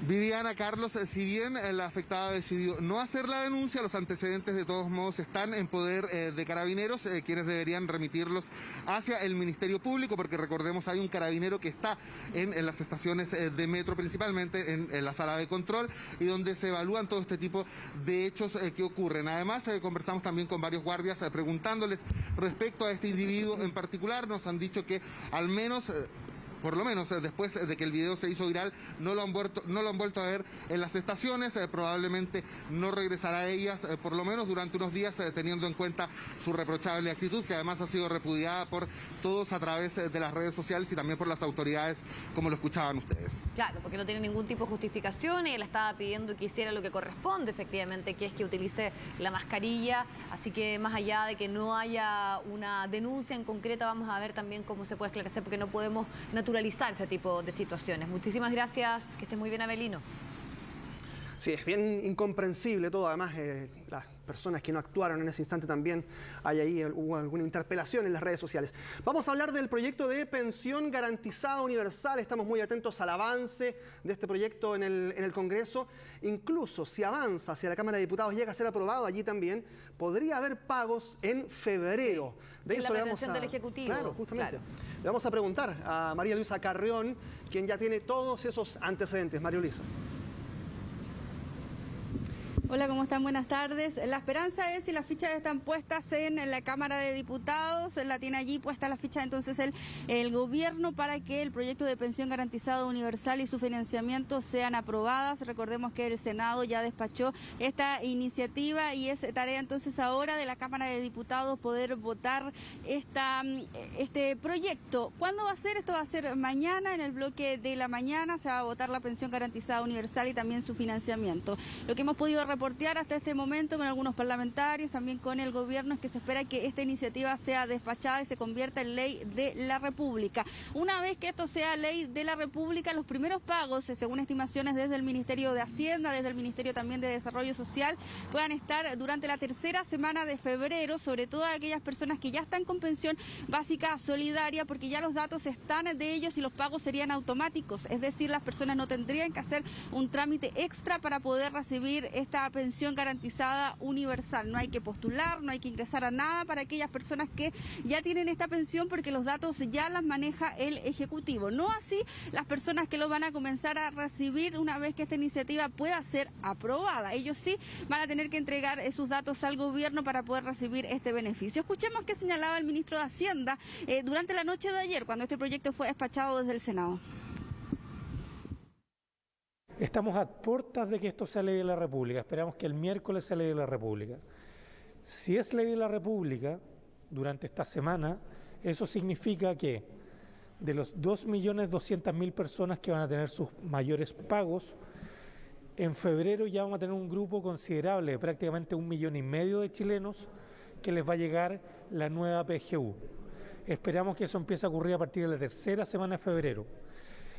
Viviana, Carlos, si bien la afectada decidió no hacer la denuncia, los antecedentes de todos modos están en poder de carabineros, quienes deberían remitirlos hacia el Ministerio Público, porque recordemos hay un carabinero que está en las estaciones de metro, principalmente en la sala de control, y donde se evalúan todo este tipo de hechos que ocurren. Además, conversamos también con varios guardias preguntándoles respecto a este individuo en particular. Nos han dicho que al menos... por lo menos después de que el video se hizo viral, no lo han vuelto a ver en las estaciones, probablemente no regresará a ellas, por lo menos durante unos días, teniendo en cuenta su reprochable actitud, que además ha sido repudiada por todos a través de las redes sociales y también por las autoridades, como lo escuchaban ustedes. Claro, porque no tiene ningún tipo de justificación y él estaba pidiendo que hiciera lo que corresponde, efectivamente, que es que utilice la mascarilla, así que más allá de que no haya una denuncia en concreta, vamos a ver también cómo se puede esclarecer, porque no podemos naturalizar este tipo de situaciones. Muchísimas gracias, que esté muy bien, Abelino. Sí, es bien incomprensible todo. Además, las personas que no actuaron en ese instante también, hubo alguna interpelación en las redes sociales. Vamos a hablar del proyecto de pensión garantizada universal. Estamos muy atentos al avance de este proyecto en el Congreso. Incluso si avanza hacia la Cámara de Diputados, llega a ser aprobado allí también, podría haber pagos en febrero. Sí, de eso la pretensión del Ejecutivo. Claro, justamente. Claro. Le vamos a preguntar a María Luisa Carrión, quien ya tiene todos esos antecedentes. María Luisa. Hola, ¿cómo están? Buenas tardes. La esperanza es, si las fichas están puestas en la Cámara de Diputados, la tiene allí puesta la ficha entonces el gobierno para que el proyecto de pensión garantizada universal y su financiamiento sean aprobadas. Recordemos que el Senado ya despachó esta iniciativa y es tarea entonces ahora de la Cámara de Diputados poder votar este proyecto. ¿Cuándo va a ser? Esto va a ser mañana, en el bloque de la mañana se va a votar la pensión garantizada universal y también su financiamiento. Lo que hemos podido reportear hasta este momento con algunos parlamentarios, también con el gobierno, es que se espera que esta iniciativa sea despachada y se convierta en ley de la República. Una vez que esto sea ley de la República, los primeros pagos, según estimaciones desde el Ministerio de Hacienda, desde el Ministerio también de Desarrollo Social, puedan estar durante la tercera semana de febrero, sobre todo aquellas personas que ya están con pensión básica solidaria, porque ya los datos están de ellos y los pagos serían automáticos, es decir, las personas no tendrían que hacer un trámite extra para poder recibir esta pensión garantizada universal. No hay que postular, no hay que ingresar a nada para aquellas personas que ya tienen esta pensión, porque los datos ya las maneja el Ejecutivo. No así las personas que lo van a comenzar a recibir una vez que esta iniciativa pueda ser aprobada. Ellos sí van a tener que entregar sus datos al gobierno para poder recibir este beneficio. Escuchemos qué señalaba el ministro de Hacienda durante la noche de ayer, cuando este proyecto fue despachado desde el Senado. Estamos a puertas de que esto sea ley de la República. Esperamos que el miércoles sea ley de la República. Si es ley de la República, durante esta semana Eso significa que de los 2.200.000 personas que van a tener sus mayores pagos, en febrero ya vamos a tener un grupo considerable, prácticamente 1,5 millones de chilenos, que les va a llegar la nueva PGU. Esperamos que eso empiece a ocurrir a partir de la tercera semana de febrero.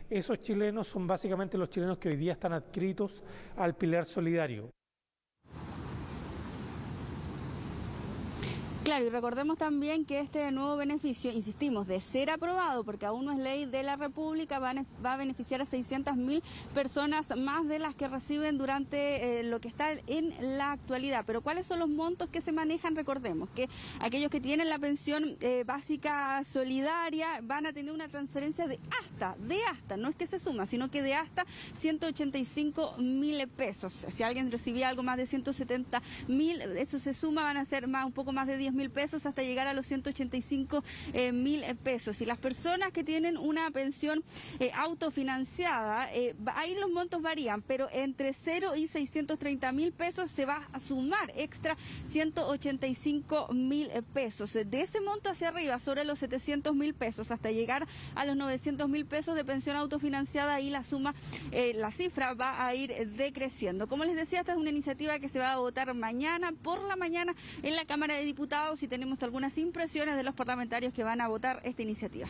Esos chilenos son básicamente los chilenos que hoy día están adscritos al Pilar Solidario. Claro, y recordemos también que este nuevo beneficio, insistimos, de ser aprobado, porque aún no es ley de la República, va a beneficiar a 600.000 personas más de las que reciben durante lo que está en la actualidad. Pero ¿cuáles son los montos que se manejan? Recordemos que aquellos que tienen la pensión básica solidaria van a tener una transferencia de hasta, no es que se suma, sino que de hasta 185.000 pesos. Si alguien recibía algo más de 170.000, eso se suma, van a ser un poco más de 10.000 pesos hasta llegar a los 185.000 pesos. Y las personas que tienen una pensión autofinanciada, ahí los montos varían, pero entre 0 y 630.000 pesos se va a sumar extra 185.000 pesos. De ese monto hacia arriba, sobre los 700.000 pesos, hasta llegar a los 900.000 pesos de pensión autofinanciada, ahí la suma, la cifra va a ir decreciendo. Como les decía, esta es una iniciativa que se va a votar mañana por la mañana en la Cámara de Diputados, y tenemos algunas impresiones de los parlamentarios que van a votar esta iniciativa.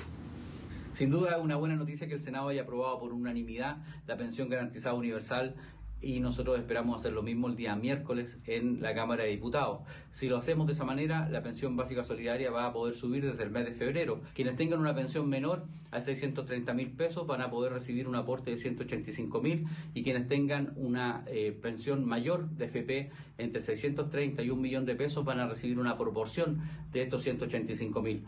Sin duda es una buena noticia que el Senado haya aprobado por unanimidad la pensión garantizada universal, y nosotros esperamos hacer lo mismo el día miércoles en la Cámara de Diputados. Si lo hacemos de esa manera, la pensión básica solidaria va a poder subir desde el mes de febrero. Quienes tengan una pensión menor a 630.000 pesos van a poder recibir un aporte de 185.000, y quienes tengan una pensión mayor de FP entre 630 y 1 millón de pesos van a recibir una proporción de estos 185.000.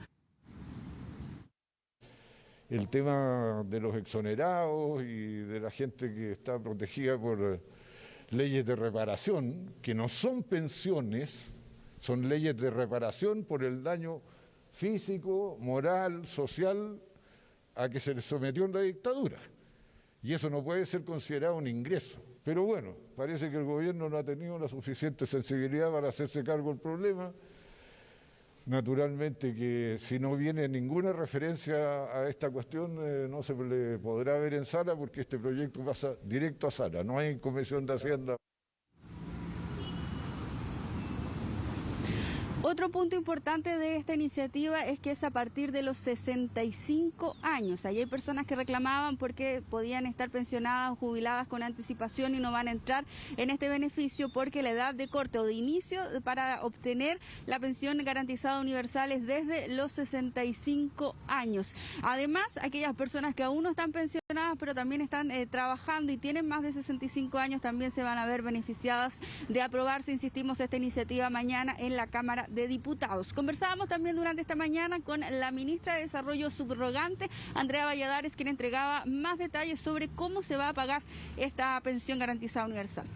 El tema de los exonerados y de la gente que está protegida por leyes de reparación, que no son pensiones, son leyes de reparación por el daño físico, moral, social a que se les sometió en la dictadura. Y eso no puede ser considerado un ingreso. Pero bueno, parece que el gobierno no ha tenido la suficiente sensibilidad para hacerse cargo del problema. Naturalmente que si no viene ninguna referencia a esta cuestión no se le podrá ver en sala, porque este proyecto pasa directo a sala, no hay Comisión de Hacienda. Otro punto importante de esta iniciativa es que es a partir de los 65 años. Ahí hay personas que reclamaban porque podían estar pensionadas o jubiladas con anticipación y no van a entrar en este beneficio porque la edad de corte o de inicio para obtener la pensión garantizada universal es desde los 65 años. Además, aquellas personas que aún no están pensionadas pero también están trabajando y tienen más de 65 años también se van a ver beneficiadas de aprobarse, insistimos, esta iniciativa mañana en la Cámara de Diputados. Conversábamos también durante esta mañana con la ministra de Desarrollo subrogante, Andrea Valladares, quien entregaba más detalles sobre cómo se va a pagar esta pensión garantizada universal.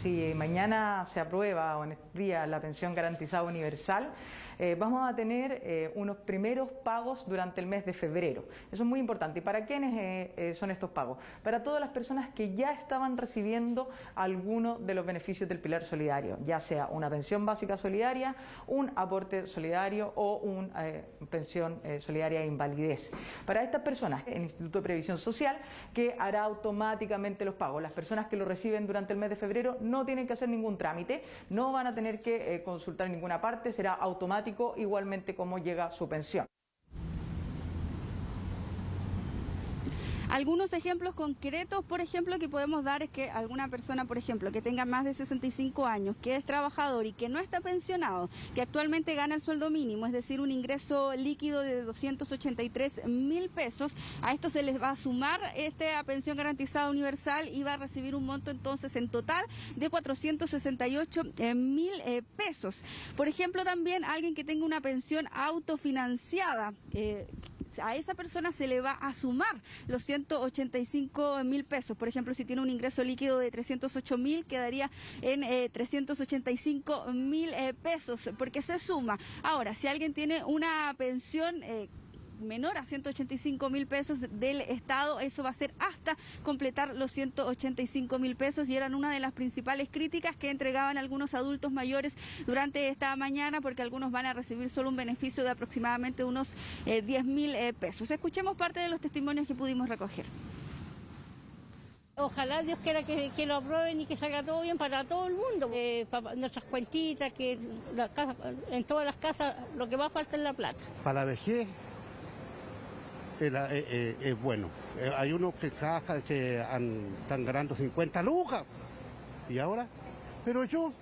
Si mañana se aprueba o en este día la pensión garantizada universal, vamos a tener unos primeros pagos durante el mes de febrero. Eso es muy importante. ¿Y para quiénes son estos pagos? Para todas las personas que ya estaban recibiendo alguno de los beneficios del Pilar Solidario, ya sea una pensión básica solidaria, un aporte solidario o una pensión solidaria de invalidez. Para estas personas, el Instituto de Previsión Social, que hará automáticamente los pagos. Las personas que lo reciben durante el mes de febrero no tienen que hacer ningún trámite, no van a tener que consultar en ninguna parte, será automático igualmente como llega su pensión. Algunos ejemplos concretos, por ejemplo, que podemos dar es que alguna persona, por ejemplo, que tenga más de 65 años, que es trabajador y que no está pensionado, que actualmente gana el sueldo mínimo, es decir, un ingreso líquido de 283.000 pesos, a esto se les va a sumar esta pensión garantizada universal y va a recibir un monto entonces en total de 468.000 pesos. Por ejemplo, también alguien que tenga una pensión autofinanciada, a esa persona se le va a sumar los 185.000 pesos. Por ejemplo, si tiene un ingreso líquido de 308.000, quedaría en 385.000 pesos, porque se suma. Ahora, si alguien tiene una pensión menor a 185.000 pesos del Estado. Eso va a ser hasta completar los 185.000 pesos y eran una de las principales críticas que entregaban algunos adultos mayores durante esta mañana, porque algunos van a recibir solo un beneficio de aproximadamente unos 10.000 pesos. Escuchemos parte de los testimonios que pudimos recoger. Ojalá Dios quiera que lo aprueben y que salga todo bien para todo el mundo. Para nuestras cuentitas, que en todas las casas lo que más falta es la plata. Para la vejez es bueno. Hay unos que trabajan que están ganando 50 lucas. ¿Y ahora? Pero yo,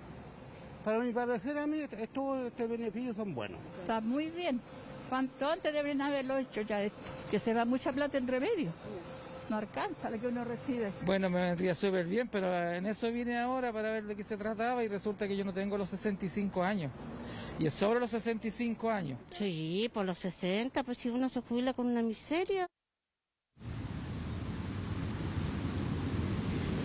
para mi parecer, a mí todos estos beneficios son buenos. Está muy bien. ¿Cuánto antes deben haberlo hecho ya esto? Que se va mucha plata en remedio. No alcanza lo que uno recibe. Bueno, me vendría súper bien, pero en eso vine ahora para ver de qué se trataba y resulta que yo no tengo los 65 años. Y es sobre los 65 años. Sí, por los 60, pues si uno se jubila con una miseria.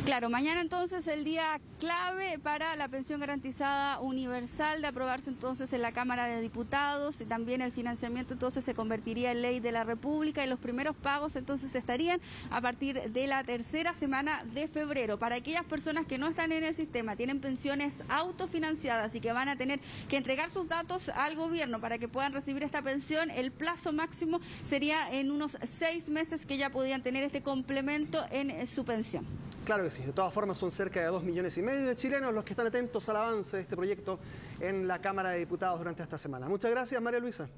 Claro, mañana entonces el día clave para la pensión garantizada universal, de aprobarse entonces en la Cámara de Diputados, y también el financiamiento entonces se convertiría en ley de la República y los primeros pagos entonces estarían a partir de la tercera semana de febrero. Para aquellas personas que no están en el sistema, tienen pensiones autofinanciadas y que van a tener que entregar sus datos al gobierno para que puedan recibir esta pensión, el plazo máximo sería en unos 6 meses que ya podían tener este complemento en su pensión. Claro que sí, de todas formas son cerca de 2,5 millones de chilenos los que están atentos al avance de este proyecto en la Cámara de Diputados durante esta semana. Muchas gracias, María Luisa.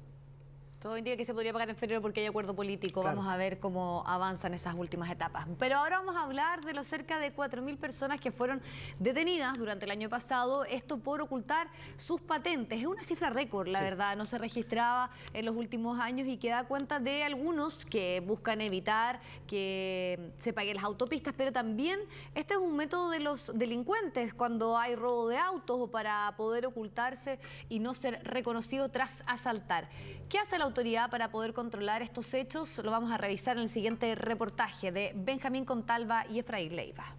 Todo indica que se podría pagar en febrero porque hay acuerdo político. Claro. Vamos a ver cómo avanzan esas últimas etapas. Pero ahora vamos a hablar de los cerca de 4.000 personas que fueron detenidas durante el año pasado, esto por ocultar sus patentes. Es una cifra récord, la verdad, no se registraba en los últimos años y que da cuenta de algunos que buscan evitar que se paguen las autopistas, pero también este es un método de los delincuentes cuando hay robo de autos o para poder ocultarse y no ser reconocido tras asaltar. ¿Qué hace la autoridad para poder controlar estos hechos? Lo vamos a revisar en el siguiente reportaje de Benjamín Contalva y Efraín Leiva.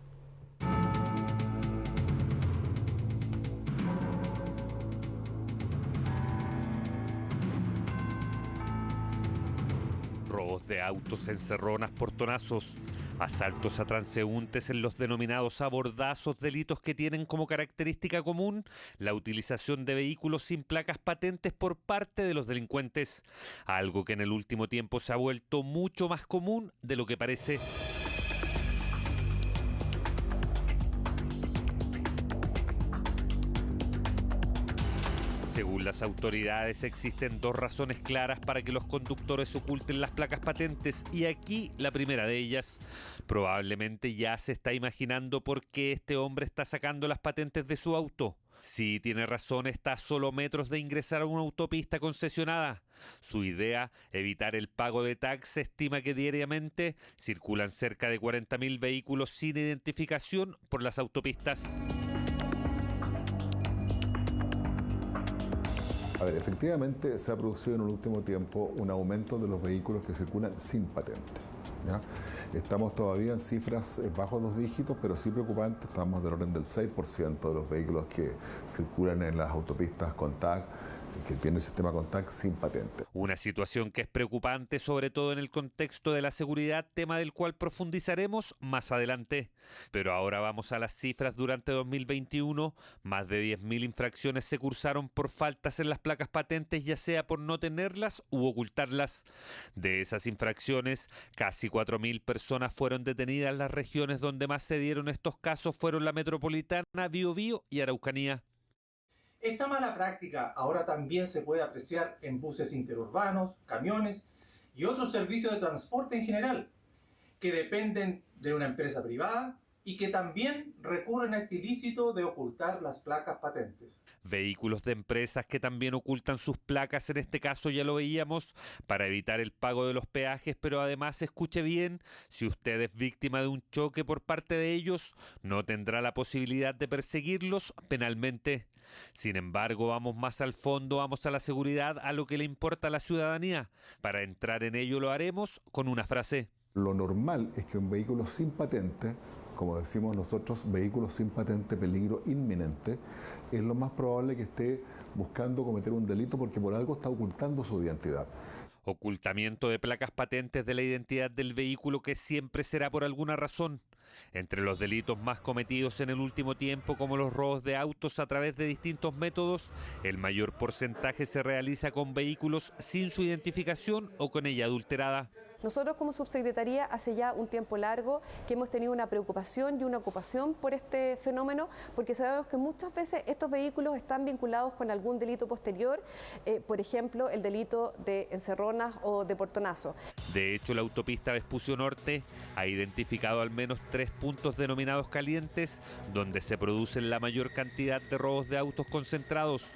Robos de autos, encerronas, portonazos, asaltos a transeúntes en los denominados abordazos, delitos que tienen como característica común la utilización de vehículos sin placas patentes por parte de los delincuentes, algo que en el último tiempo se ha vuelto mucho más común de lo que parece. Según las autoridades, existen 2 razones claras para que los conductores oculten las placas patentes y aquí la primera de ellas. Probablemente ya se está imaginando por qué este hombre está sacando las patentes de su auto. Sí, tiene razón, está a solo metros de ingresar a una autopista concesionada. Su idea, evitar el pago de tax, se estima que diariamente circulan cerca de 40.000 vehículos sin identificación por las autopistas. A ver, efectivamente se ha producido en el último tiempo un aumento de los vehículos que circulan sin patente, ¿ya? Estamos todavía en cifras bajo 2 dígitos, pero sí preocupantes. Estamos del orden del 6% de los vehículos que circulan en las autopistas con tag, que tiene el sistema con tag sin patente. Una situación que es preocupante, sobre todo en el contexto de la seguridad, tema del cual profundizaremos más adelante. Pero ahora vamos a las cifras. Durante 2021, más de 10.000 infracciones se cursaron por faltas en las placas patentes, ya sea por no tenerlas u ocultarlas. De esas infracciones, casi 4.000 personas fueron detenidas. Las regiones donde más se dieron estos casos fueron la metropolitana, Biobío y Araucanía. Esta mala práctica ahora también se puede apreciar en buses interurbanos, camiones y otros servicios de transporte en general, que dependen de una empresa privada y que también recurren a este ilícito de ocultar las placas patentes. Vehículos de empresas que también ocultan sus placas, en este caso ya lo veíamos, para evitar el pago de los peajes, pero además, escuche bien, si usted es víctima de un choque por parte de ellos, no tendrá la posibilidad de perseguirlos penalmente. Sin embargo, vamos más al fondo, vamos a la seguridad, a lo que le importa a la ciudadanía. Para entrar en ello lo haremos con una frase. Lo normal es que un vehículo sin patente, como decimos nosotros, vehículos sin patente, peligro inminente, es lo más probable que esté buscando cometer un delito porque por algo está ocultando su identidad. Ocultamiento de placas patentes de la identidad del vehículo, que siempre será por alguna razón. Entre los delitos más cometidos en el último tiempo, como los robos de autos a través de distintos métodos, el mayor porcentaje se realiza con vehículos sin su identificación o con ella adulterada. Nosotros como subsecretaría hace ya un tiempo largo que hemos tenido una preocupación y una ocupación por este fenómeno, porque sabemos que muchas veces estos vehículos están vinculados con algún delito posterior, por ejemplo el delito de encerronas o de portonazo. De hecho, la autopista Vespucio Norte ha identificado al menos 3 puntos denominados calientes, donde se producen la mayor cantidad de robos de autos concentrados.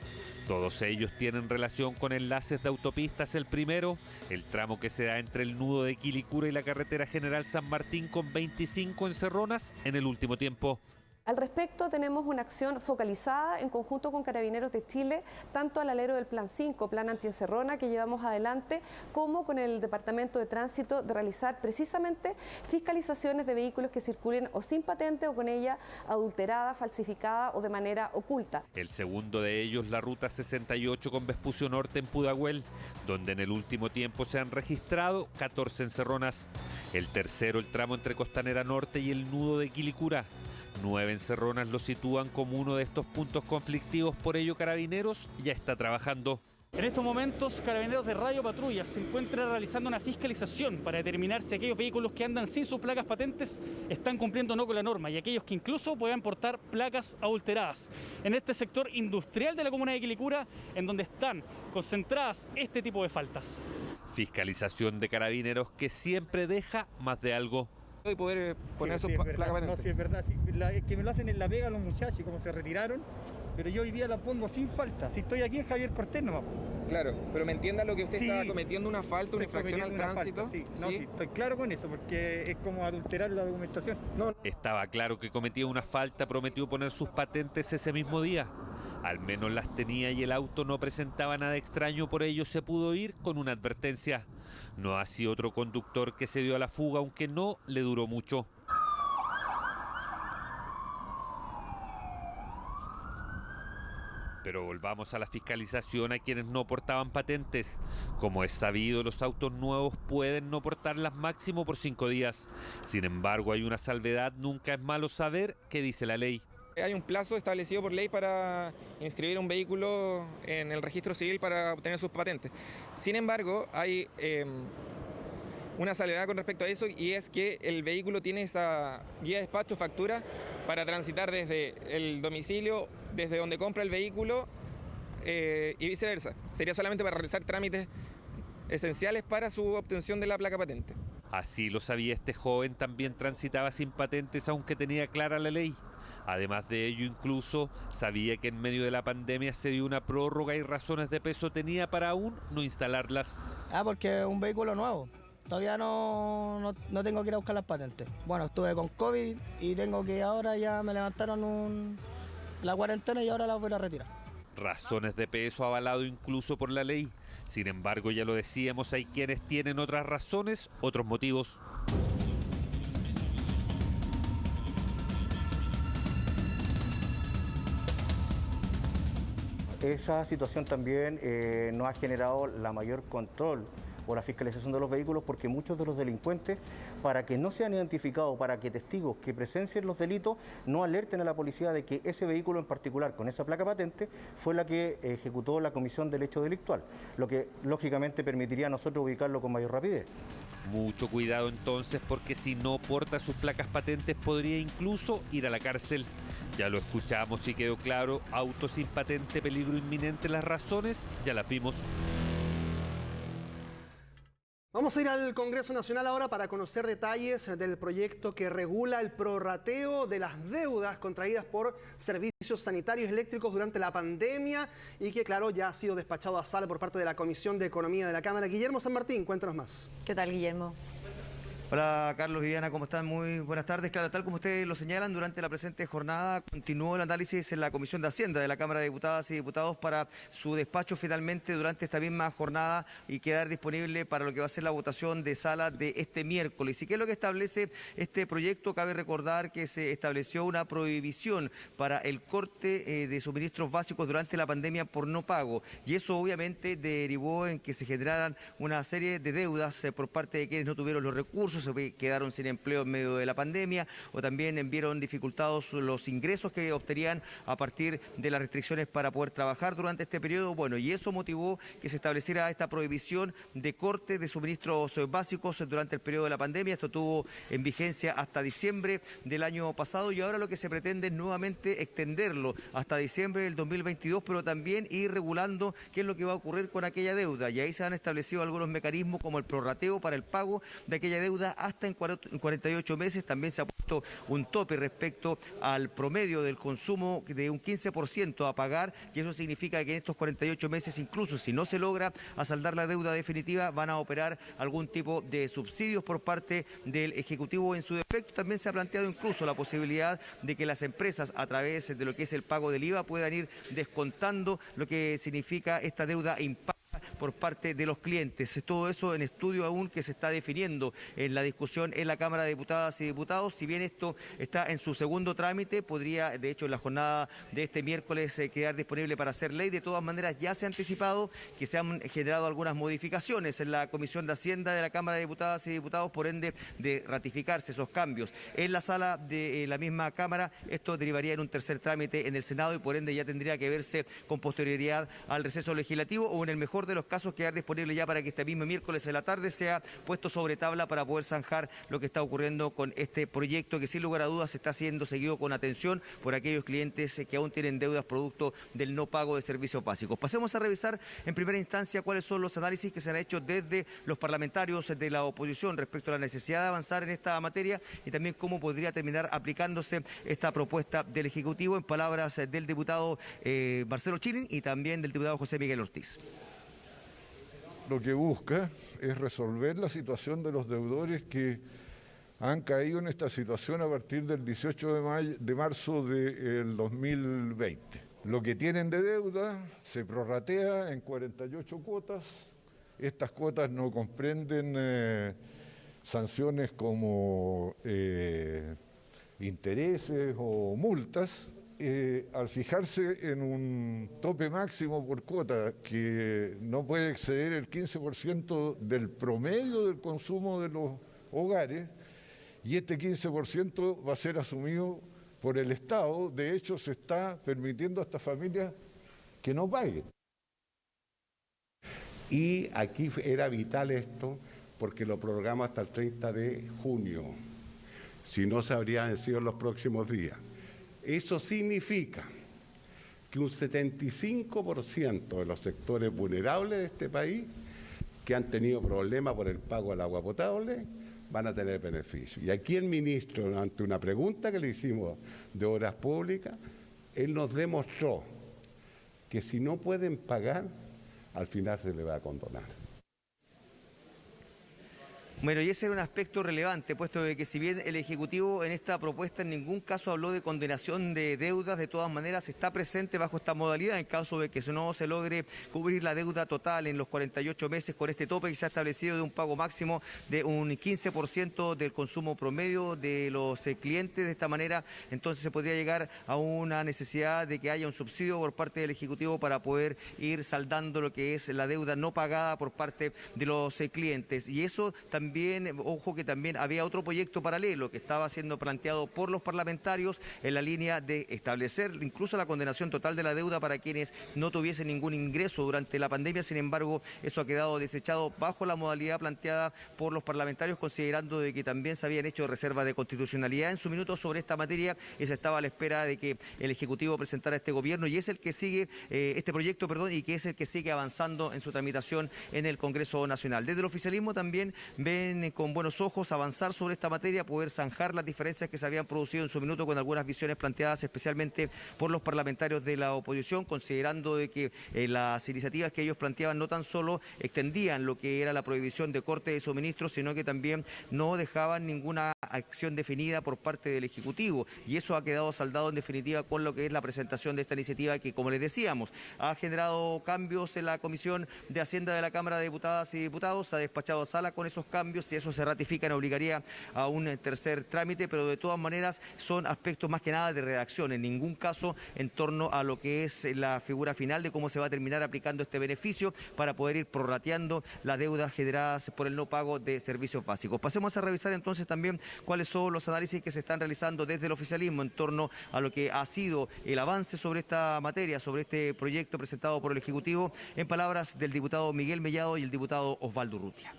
Todos ellos tienen relación con enlaces de autopistas. El primero, el tramo que se da entre el nudo de Quilicura y la carretera General San Martín, con 25 encerronas en el último tiempo. Al respecto, tenemos una acción focalizada en conjunto con Carabineros de Chile, tanto al alero del Plan 5, Plan Antiencerrona, que llevamos adelante, como con el Departamento de Tránsito, de realizar precisamente fiscalizaciones de vehículos que circulen o sin patente o con ella adulterada, falsificada o de manera oculta. El segundo de ellos, la Ruta 68 con Vespucio Norte en Pudahuel, donde en el último tiempo se han registrado 14 encerronas. El tercero, el tramo entre Costanera Norte y el nudo de Quilicura. 9 encerronas lo sitúan como uno de estos puntos conflictivos, por ello Carabineros ya está trabajando. En estos momentos, Carabineros de Radio Patrulla se encuentra realizando una fiscalización para determinar si aquellos vehículos que andan sin sus placas patentes están cumpliendo o no con la norma, y aquellos que incluso puedan portar placas adulteradas. En este sector industrial de la comuna de Quilicura, en donde están concentradas este tipo de faltas. Fiscalización de Carabineros que siempre deja más de algo. Y poder poner sus placas patentes. No, sí, es verdad. Sí, es que me lo hacen en La Vega los muchachos, como se retiraron, pero yo hoy día la pongo sin falta. Si estoy aquí en Javier Cortés nomás. Claro, pero me entienda lo que usted está cometiendo una falta, una infracción al tránsito. Sí, no, sí, estoy claro con eso, porque es como adulterar la documentación. No. Estaba claro que cometía una falta, prometió poner sus patentes ese mismo día. Al menos las tenía y el auto no presentaba nada extraño, por ello se pudo ir con una advertencia. No así otro conductor que se dio a la fuga, aunque no le duró mucho. Pero volvamos a la fiscalización a quienes no portaban patentes. Como es sabido, los autos nuevos pueden no portarlas máximo por 5 días. Sin embargo, hay una salvedad: nunca es malo saber qué dice la ley. Hay un plazo establecido por ley para inscribir un vehículo en el registro civil para obtener sus patentes. Sin embargo, hay una salvedad con respecto a eso, y es que el vehículo tiene esa guía de despacho, factura, para transitar desde el domicilio, desde donde compra el vehículo y viceversa. Sería solamente para realizar trámites esenciales para su obtención de la placa patente. Así lo sabía este joven, también transitaba sin patentes aunque tenía clara la ley. Además de ello, incluso sabía que en medio de la pandemia se dio una prórroga y razones de peso tenía para aún no instalarlas. Porque es un vehículo nuevo. Todavía no tengo que ir a buscar las patentes. Bueno, estuve con COVID y tengo que ahora ya me levantaron la cuarentena y ahora la voy a retirar. Razones de peso avalado incluso por la ley. Sin embargo, ya lo decíamos, hay quienes tienen otras razones, otros motivos. Esa situación también no ha generado la mayor control o la fiscalización de los vehículos, porque muchos de los delincuentes, para que no sean identificados, para que testigos que presencien los delitos no alerten a la policía de que ese vehículo en particular con esa placa patente fue la que ejecutó la comisión del hecho delictual, lo que lógicamente permitiría a nosotros ubicarlo con mayor rapidez. Mucho cuidado entonces, porque si no porta sus placas patentes podría incluso ir a la cárcel. Ya lo escuchamos y quedó claro: auto sin patente, peligro inminente. Las razones ya las vimos. Vamos a ir al Congreso Nacional ahora para conocer detalles del proyecto que regula el prorrateo de las deudas contraídas por servicios sanitarios eléctricos durante la pandemia y que, claro, ya ha sido despachado a sala por parte de la Comisión de Economía de la Cámara. Guillermo San Martín, cuéntanos más. ¿Qué tal, Guillermo? Hola Carlos, Viviana, ¿cómo están? Muy buenas tardes. Claro, tal como ustedes lo señalan, durante la presente jornada continuó el análisis en la Comisión de Hacienda de la Cámara de Diputadas y Diputados para su despacho finalmente durante esta misma jornada y quedar disponible para lo que va a ser la votación de sala de este miércoles. ¿Y qué es lo que establece este proyecto? Cabe recordar que se estableció una prohibición para el corte de suministros básicos durante la pandemia por no pago, y eso obviamente derivó en que se generaran una serie de deudas por parte de quienes no tuvieron los recursos, se quedaron sin empleo en medio de la pandemia o también vieron dificultados los ingresos que obtenían a partir de las restricciones para poder trabajar durante este periodo. Bueno, y eso motivó que se estableciera esta prohibición de corte de suministros básicos durante el periodo de la pandemia. Esto tuvo en vigencia hasta diciembre del año pasado y ahora lo que se pretende es nuevamente extenderlo hasta diciembre del 2022, pero también ir regulando qué es lo que va a ocurrir con aquella deuda. Y ahí se han establecido algunos mecanismos como el prorrateo para el pago de aquella deuda hasta en 48 meses. También se ha puesto un tope respecto al promedio del consumo de un 15% a pagar, y eso significa que en estos 48 meses, incluso si no se logra asaldar la deuda definitiva, van a operar algún tipo de subsidios por parte del Ejecutivo. En su defecto también se ha planteado incluso la posibilidad de que las empresas, a través de lo que es el pago del IVA, puedan ir descontando lo que significa esta deuda impagada por parte de los clientes. Todo eso en estudio aún que se está definiendo en la discusión en la Cámara de Diputadas y Diputados. Si bien esto está en su segundo trámite, podría de hecho en la jornada de este miércoles quedar disponible para hacer ley. De todas maneras, ya se ha anticipado que se han generado algunas modificaciones en la Comisión de Hacienda de la Cámara de Diputadas y Diputados, por ende de ratificarse esos cambios en la sala de la misma Cámara, esto derivaría en un tercer trámite en el Senado y por ende ya tendría que verse con posterioridad al receso legislativo, o en el mejor de los casos quedar disponible ya para que este mismo miércoles en la tarde sea puesto sobre tabla para poder zanjar lo que está ocurriendo con este proyecto, que sin lugar a dudas está siendo seguido con atención por aquellos clientes que aún tienen deudas producto del no pago de servicios básicos. Pasemos a revisar en primera instancia cuáles son los análisis que se han hecho desde los parlamentarios de la oposición respecto a la necesidad de avanzar en esta materia y también cómo podría terminar aplicándose esta propuesta del Ejecutivo, en palabras del diputado Marcelo Chilin y también del diputado José Miguel Ortiz. Lo que busca es resolver la situación de los deudores que han caído en esta situación a partir del 18 de marzo del 2020. Lo que tienen de deuda se prorratea en 48 cuotas. Estas cuotas no comprenden sanciones como intereses o multas. Al fijarse en un tope máximo por cuota que no puede exceder el 15% del promedio del consumo de los hogares, y este 15% va a ser asumido por el Estado. De hecho, se está permitiendo a estas familias que no paguen. Y aquí era vital esto porque lo prorrogamos hasta el 30 de junio. Si no, se habría vencido en los próximos días. Eso significa que un 75% de los sectores vulnerables de este país que han tenido problemas por el pago del agua potable van a tener beneficios. Y aquí el ministro, ante una pregunta que le hicimos de Obras Públicas, él nos demostró que si no pueden pagar, al final se le va a condonar. Bueno, y ese era un aspecto relevante, puesto de que si bien el Ejecutivo en esta propuesta en ningún caso habló de condenación de deudas, de todas maneras está presente bajo esta modalidad en caso de que no se logre cubrir la deuda total en los 48 meses con este tope que se ha establecido de un pago máximo de un 15% del consumo promedio de los clientes. De esta manera, entonces se podría llegar a una necesidad de que haya un subsidio por parte del Ejecutivo para poder ir saldando lo que es la deuda no pagada por parte de los clientes. Y eso también, ojo que también había otro proyecto paralelo que estaba siendo planteado por los parlamentarios en la línea de establecer incluso la condenación total de la deuda para quienes no tuviesen ningún ingreso durante la pandemia. Sin embargo, eso ha quedado desechado bajo la modalidad planteada por los parlamentarios, considerando de que también se habían hecho reservas de constitucionalidad en su minuto sobre esta materia y se estaba a la espera de que el Ejecutivo presentara este gobierno, y es el que sigue este proyecto, y que es el que sigue avanzando en su tramitación en el Congreso Nacional. Desde el oficialismo también ven ven con buenos ojos avanzar sobre esta materia, poder zanjar las diferencias que se habían producido en su minuto con algunas visiones planteadas especialmente por los parlamentarios de la oposición, considerando de que las iniciativas que ellos planteaban no tan solo extendían lo que era la prohibición de corte de suministros, sino que también no dejaban ninguna acción definida por parte del Ejecutivo, y eso ha quedado saldado en definitiva con lo que es la presentación de esta iniciativa que, como les decíamos, ha generado cambios en la Comisión de Hacienda de la Cámara de Diputadas y Diputados, se ha despachado a sala con esos cambios, si eso se ratifica obligaría a un tercer trámite, pero de todas maneras son aspectos más que nada de redacción, en ningún caso en torno a lo que es la figura final de cómo se va a terminar aplicando este beneficio para poder ir prorrateando las deudas generadas por el no pago de servicios básicos. Pasemos a revisar entonces también cuáles son los análisis que se están realizando desde el oficialismo en torno a lo que ha sido el avance sobre esta materia, sobre este proyecto presentado por el Ejecutivo, en palabras del diputado Miguel Mellado y el diputado Osvaldo Urrutia.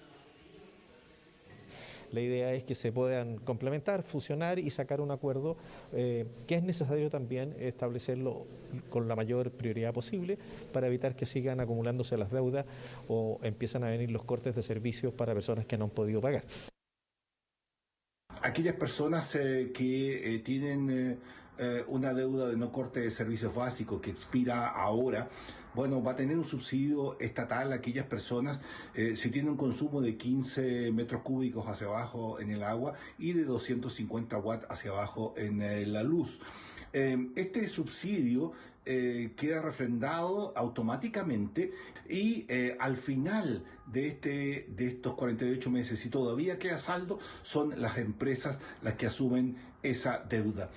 La idea es que se puedan complementar, fusionar y sacar un acuerdo que es necesario también establecerlo con la mayor prioridad posible para evitar que sigan acumulándose las deudas o empiezan a venir los cortes de servicios para personas que no han podido pagar. Aquellas personas que tienen una deuda de no corte de servicios básicos que expira ahora, bueno, va a tener un subsidio estatal a aquellas personas si tienen un consumo de 15 metros cúbicos hacia abajo en el agua y de 250 watts hacia abajo en la luz. Este subsidio queda refrendado automáticamente y al final de estos 48 meses, si todavía queda saldo, son las empresas las que asumen esa deuda.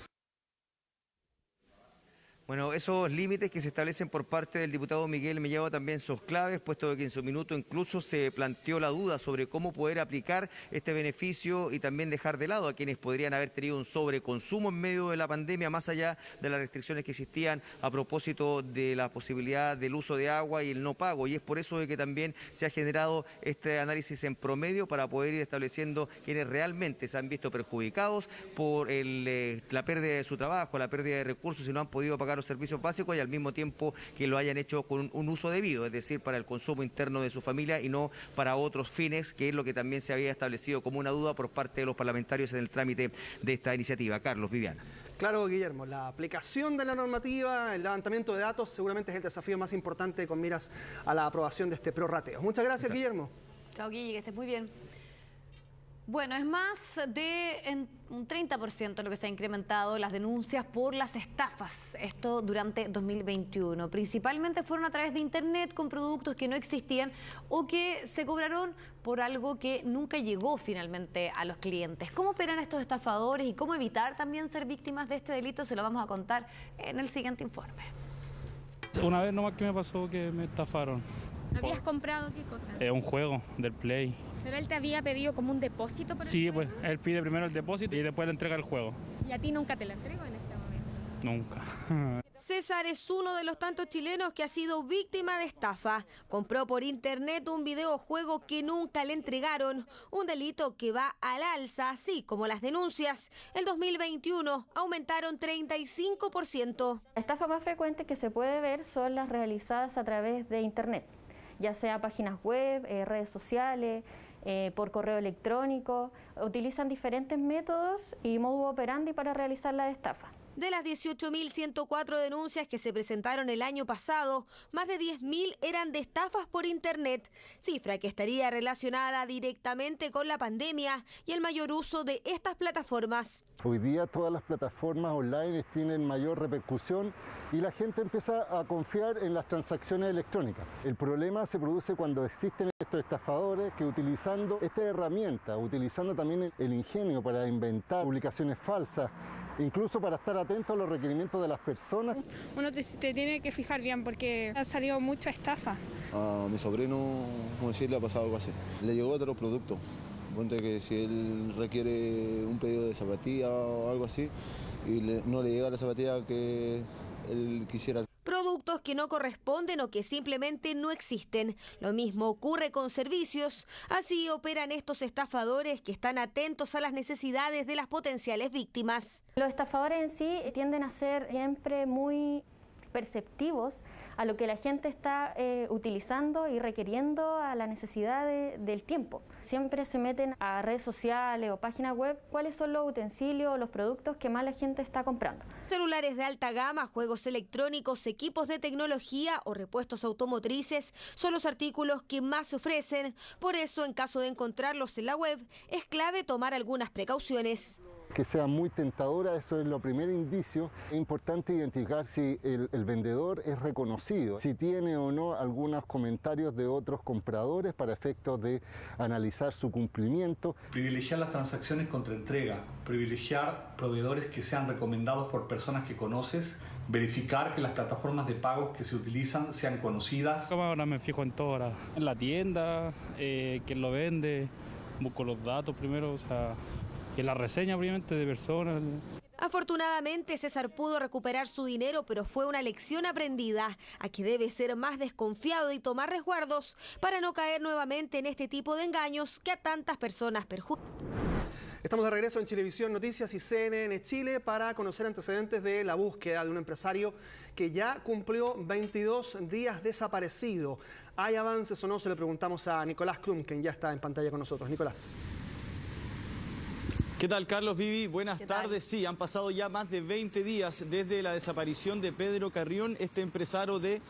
Bueno, esos límites que se establecen por parte del diputado Miguel Mellado también son claves, puesto que en su minuto incluso se planteó la duda sobre cómo poder aplicar este beneficio y también dejar de lado a quienes podrían haber tenido un sobreconsumo en medio de la pandemia, más allá de las restricciones que existían a propósito de la posibilidad del uso de agua y el no pago. Y es por eso de que también se ha generado este análisis en promedio para poder ir estableciendo quienes realmente se han visto perjudicados por la pérdida de su trabajo, la pérdida de recursos y no han podido pagar los servicios básicos, y al mismo tiempo que lo hayan hecho con un uso debido, es decir, para el consumo interno de su familia y no para otros fines, que es lo que también se había establecido como una duda por parte de los parlamentarios en el trámite de esta iniciativa. Carlos, Viviana. Claro, Guillermo, la aplicación de la normativa, el levantamiento de datos, seguramente es el desafío más importante con miras a la aprobación de este prorrateo. Muchas gracias, Guillermo. Chao, Guille, que estés muy bien. Bueno, es más de un 30% lo que se ha incrementado las denuncias por las estafas, esto durante 2021. Principalmente fueron a través de internet con productos que no existían o que se cobraron por algo que nunca llegó finalmente a los clientes. ¿Cómo operan estos estafadores y cómo evitar también ser víctimas de este delito? Se lo vamos a contar en el siguiente informe. Una vez nomás que me pasó que me estafaron. ¿Habías comprado qué cosa? Un juego del Play. ¿Pero él te había pedido como un depósito por el Sí, juego? pues él pide primero el depósito y después le entrega el juego. ¿Y a ti nunca te lo entregó en ese momento? Nunca. César es uno de los tantos chilenos que ha sido víctima de estafa. Compró por internet un videojuego que nunca le entregaron, un delito que va al alza, así como las denuncias. El 2021 aumentaron 35%. La estafa más frecuente que se puede ver son las realizadas a través de internet, ya sea páginas web, redes sociales, por correo electrónico. Utilizan diferentes métodos y modus operandi para realizar la estafa. De las 18.104 denuncias que se presentaron el año pasado, más de 10.000 eran de estafas por internet, cifra que estaría relacionada directamente con la pandemia y el mayor uso de estas plataformas. Hoy día todas las plataformas online tienen mayor repercusión y la gente empieza a confiar en las transacciones electrónicas. El problema se produce cuando existen estos estafadores que, utilizando esta herramienta, utilizando también el ingenio para inventar publicaciones falsas, incluso para estar atento a los requerimientos de las personas. Uno te tiene que fijar bien porque ha salido mucha estafa. A mi sobrino, como decir, le ha pasado algo así. Le llegó otro producto. Ponte que si él requiere un pedido de zapatilla o algo así y no le llega la zapatilla que él quisiera. Productos que no corresponden o que simplemente no existen. Lo mismo ocurre con servicios. Así operan estos estafadores que están atentos a las necesidades de las potenciales víctimas. Los estafadores en sí tienden a ser siempre muy perceptivos a lo que la gente está utilizando y requiriendo a la necesidad del tiempo. Siempre se meten a redes sociales o páginas web cuáles son los utensilios o los productos que más la gente está comprando. Celulares de alta gama, juegos electrónicos, equipos de tecnología o repuestos automotrices son los artículos que más se ofrecen. Por eso, en caso de encontrarlos en la web, es clave tomar algunas precauciones. Que sea muy tentadora, eso es lo primer indicio. Es importante identificar si el vendedor es reconocido, si tiene o no algunos comentarios de otros compradores para efectos de analizar su cumplimiento. Privilegiar las transacciones contra entrega, privilegiar proveedores que sean recomendados por personas que conoces, verificar que las plataformas de pagos que se utilizan sean conocidas. Ahora me fijo en todo, ahora, en la tienda, quién lo vende, busco los datos primero, o sea, en la reseña obviamente de personas. Afortunadamente César pudo recuperar su dinero, pero fue una lección aprendida a que debe ser más desconfiado y tomar resguardos para no caer nuevamente en este tipo de engaños que a tantas personas perjudican. Estamos de regreso en Chilevisión Noticias y CNN Chile para conocer antecedentes de la búsqueda de un empresario que ya cumplió 22 días desaparecido. ¿Hay avances o no? Se le preguntamos a Nicolás Klum, quien ya está en pantalla con nosotros. Nicolás. ¿Qué tal, Carlos, Vivi? Buenas tardes. Sí, han pasado ya más de 20 días desde la desaparición de Pedro Carrión, este empresario, de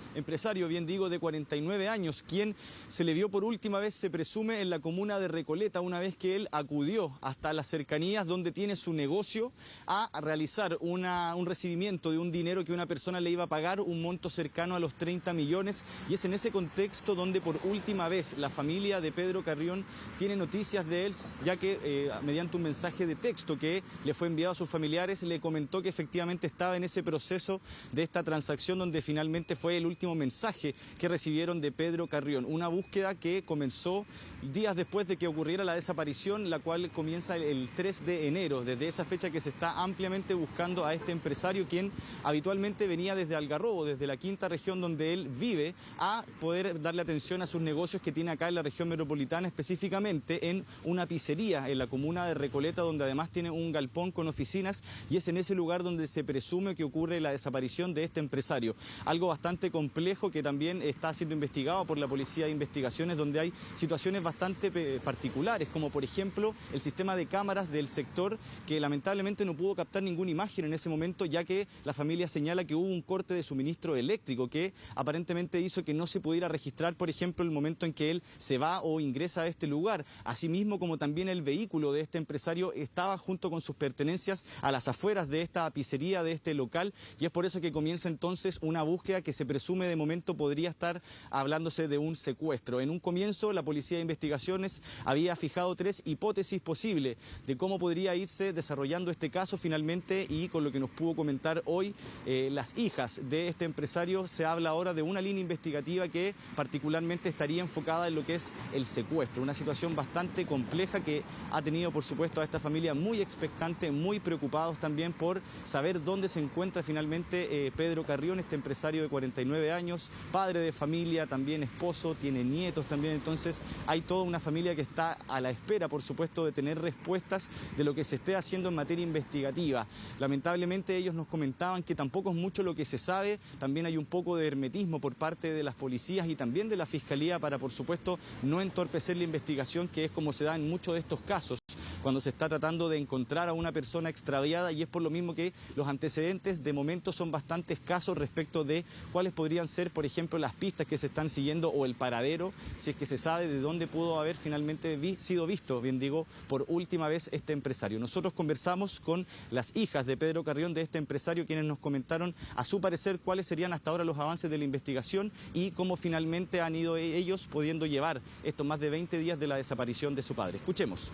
49 años, quien se le vio por última vez, se presume, en la comuna de Recoleta, una vez que él acudió hasta las cercanías donde tiene su negocio a realizar un recibimiento de un dinero que una persona le iba a pagar, un monto cercano a los 30 millones, y es en ese contexto donde por última vez la familia de Pedro Carrión tiene noticias de él, ya que mediante un mensaje de texto que le fue enviado a sus familiares le comentó que efectivamente estaba en ese proceso de esta transacción donde finalmente fue el último mensaje que recibieron de Pedro Carrión. Una búsqueda que comenzó días después de que ocurriera la desaparición, la cual comienza el 3 de enero, desde esa fecha que se está ampliamente buscando a este empresario, quien habitualmente venía desde Algarrobo, desde la quinta región donde él vive, a poder darle atención a sus negocios que tiene acá en la región metropolitana, específicamente en una pizzería en la comuna de Recoleta, donde además tiene un galpón con oficinas, y es en ese lugar donde se presume que ocurre la desaparición de este empresario. Algo bastante complejo que también está siendo investigado por la Policía de Investigaciones, donde hay situaciones bastante particulares, como por ejemplo el sistema de cámaras del sector, que lamentablemente no pudo captar ninguna imagen en ese momento, ya que la familia señala que hubo un corte de suministro eléctrico que aparentemente hizo que no se pudiera registrar, por ejemplo, el momento en que él se va o ingresa a este lugar, asimismo como también el vehículo de este empresario estaba junto con sus pertenencias a las afueras de esta pizzería, de este local, y es por eso que comienza entonces una búsqueda que se presume de momento podría estar hablándose de un secuestro. En un comienzo la Policía de Investigaciones había fijado 3 hipótesis posibles de cómo podría irse desarrollando este caso finalmente, y con lo que nos pudo comentar hoy las hijas de este empresario, se habla ahora de una línea investigativa que particularmente estaría enfocada en lo que es el secuestro, una situación bastante compleja que ha tenido por supuesto a esta familia muy expectante, muy preocupados también por saber dónde se encuentra finalmente Pedro Carrión, este empresario de 49 años, padre de familia, también esposo, tiene nietos también, entonces hay toda una familia que está a la espera, por supuesto, de tener respuestas de lo que se esté haciendo en materia investigativa. Lamentablemente ellos nos comentaban que tampoco es mucho lo que se sabe, también hay un poco de hermetismo por parte de las policías y también de la Fiscalía para, por supuesto, no entorpecer la investigación, que es como se da en muchos de estos casos, cuando se está tratando de encontrar a una persona extraviada, y es por lo mismo que los antecedentes de momento son bastante escasos respecto de cuáles podrían ser, por ejemplo, las pistas que se están siguiendo o el paradero, si es que se sabe de dónde pudo haber finalmente sido visto, bien digo, por última vez este empresario. Nosotros conversamos con las hijas de Pedro Carrión, de este empresario, quienes nos comentaron a su parecer cuáles serían hasta ahora los avances de la investigación y cómo finalmente han ido ellos pudiendo llevar estos más de 20 días de la desaparición de su padre. Escuchemos.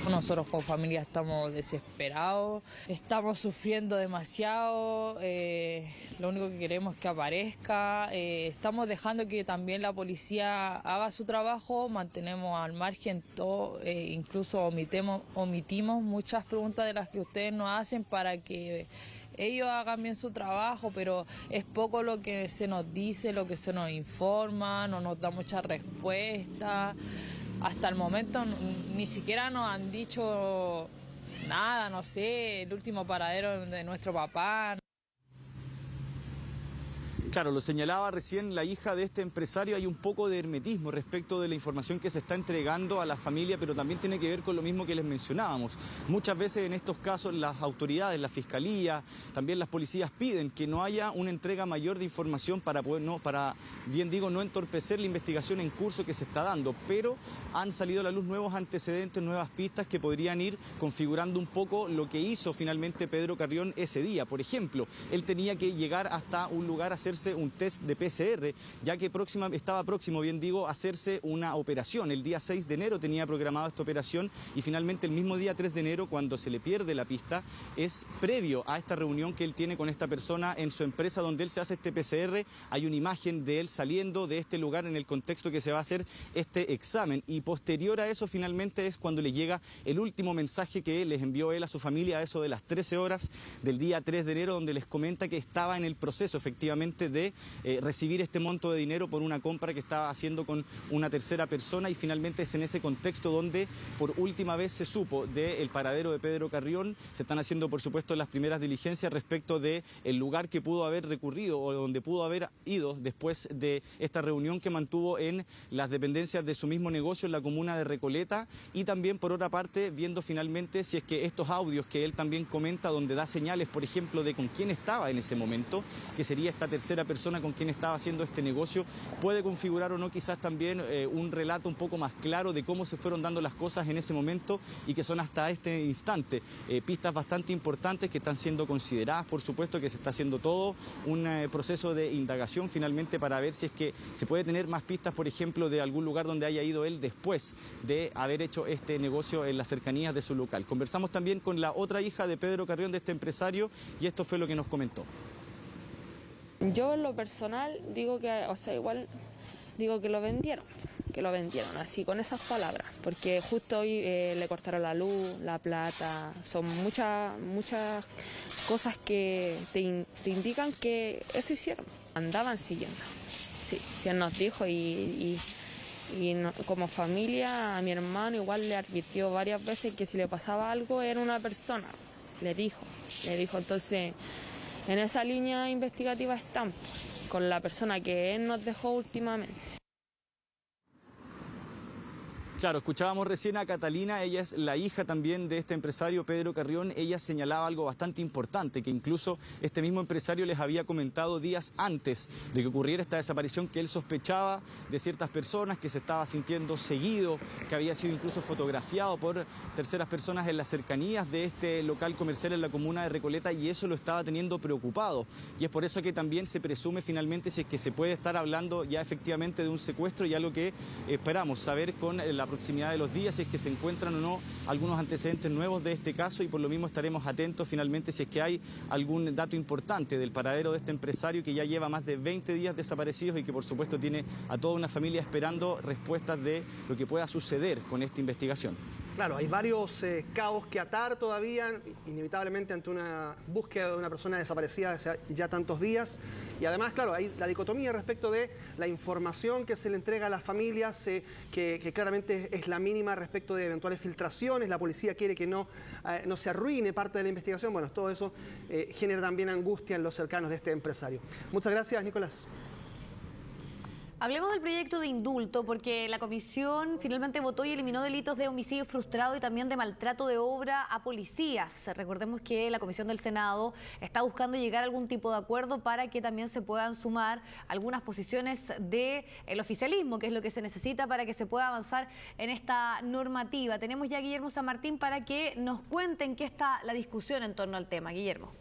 Nosotros como familia estamos desesperados, estamos sufriendo demasiado, lo único que queremos es que aparezca, estamos dejando que también la policía haga su trabajo, mantenemos al margen todo, incluso omitimos muchas preguntas de las que ustedes nos hacen para que ellos hagan bien su trabajo, pero es poco lo que se nos dice, lo que se nos informa, no nos da mucha respuesta. Hasta el momento ni siquiera nos han dicho nada, no sé, el último paradero de nuestro papá. Claro, lo señalaba recién la hija de este empresario, hay un poco de hermetismo respecto de la información que se está entregando a la familia, pero también tiene que ver con lo mismo que les mencionábamos. Muchas veces en estos casos las autoridades, la fiscalía, también las policías piden que no haya una entrega mayor de información para poder, no entorpecer la investigación en curso que se está dando, pero han salido a la luz nuevos antecedentes, nuevas pistas que podrían ir configurando un poco lo que hizo finalmente Pedro Carrión ese día. Por ejemplo, él tenía que llegar hasta un lugar a hacerse un test de PCR, ya que estaba próximo, a hacerse una operación. El día 6 de enero tenía programada esta operación y finalmente el mismo día 3 de enero, cuando se le pierde la pista, es previo a esta reunión que él tiene con esta persona en su empresa donde él se hace este PCR. Hay una imagen de él saliendo de este lugar en el contexto que se va a hacer este examen, y posterior a eso finalmente es cuando le llega el último mensaje que les envió él a su familia a eso de las 13 horas del día 3 de enero, donde les comenta que estaba en el proceso efectivamente de recibir este monto de dinero por una compra que estaba haciendo con una tercera persona, y finalmente es en ese contexto donde por última vez se supo del paradero de Pedro Carrión. Se están haciendo por supuesto las primeras diligencias respecto del lugar que pudo haber recurrido o donde pudo haber ido después de esta reunión que mantuvo en las dependencias de su mismo negocio en la comuna de Recoleta, y también por otra parte viendo finalmente si es que estos audios que él también comenta, donde da señales por ejemplo de con quién estaba en ese momento, que sería esta tercera persona con quien estaba haciendo este negocio, puede configurar o no quizás también un relato un poco más claro de cómo se fueron dando las cosas en ese momento y que son hasta este instante pistas bastante importantes que están siendo consideradas. Por supuesto que se está haciendo todo un proceso de indagación finalmente para ver si es que se puede tener más pistas, por ejemplo, de algún lugar donde haya ido él después de haber hecho este negocio en las cercanías de su local. Conversamos también con la otra hija de Pedro Carrión, de este empresario, y esto fue lo que nos comentó. Yo en lo personal digo que, igual digo que lo vendieron, así con esas palabras, porque justo hoy le cortaron la luz, la plata, son muchas cosas que te indican que eso hicieron, andaban siguiendo. Sí, él nos dijo y como familia a mi hermano igual le advirtió varias veces que si le pasaba algo era una persona, le dijo, entonces en esa línea investigativa están con la persona que él nos dejó últimamente. Claro, escuchábamos recién a Catalina, ella es la hija también de este empresario Pedro Carrión. Ella señalaba algo bastante importante, que incluso este mismo empresario les había comentado días antes de que ocurriera esta desaparición que él sospechaba de ciertas personas, que se estaba sintiendo seguido, que había sido incluso fotografiado por terceras personas en las cercanías de este local comercial en la comuna de Recoleta, y eso lo estaba teniendo preocupado. Y es por eso que también se presume finalmente si es que se puede estar hablando ya efectivamente de un secuestro, y algo que esperamos saber con la proximidad de los días, si es que se encuentran o no algunos antecedentes nuevos de este caso, y por lo mismo estaremos atentos finalmente si es que hay algún dato importante del paradero de este empresario que ya lleva más de 20 días desaparecidos y que por supuesto tiene a toda una familia esperando respuestas de lo que pueda suceder con esta investigación. Claro, hay varios cabos que atar todavía, inevitablemente ante una búsqueda de una persona desaparecida hace ya tantos días. Y además, claro, hay la dicotomía respecto de la información que se le entrega a las familias, que claramente es la mínima respecto de eventuales filtraciones. La policía quiere que no se arruine parte de la investigación. Bueno, todo eso genera también angustia en los cercanos de este empresario. Muchas gracias, Nicolás. Hablemos del proyecto de indulto, porque la comisión finalmente votó y eliminó delitos de homicidio frustrado y también de maltrato de obra a policías. Recordemos que la comisión del Senado está buscando llegar a algún tipo de acuerdo para que también se puedan sumar algunas posiciones del oficialismo, que es lo que se necesita para que se pueda avanzar en esta normativa. Tenemos ya a Guillermo San Martín para que nos cuenten qué está la discusión en torno al tema. Guillermo.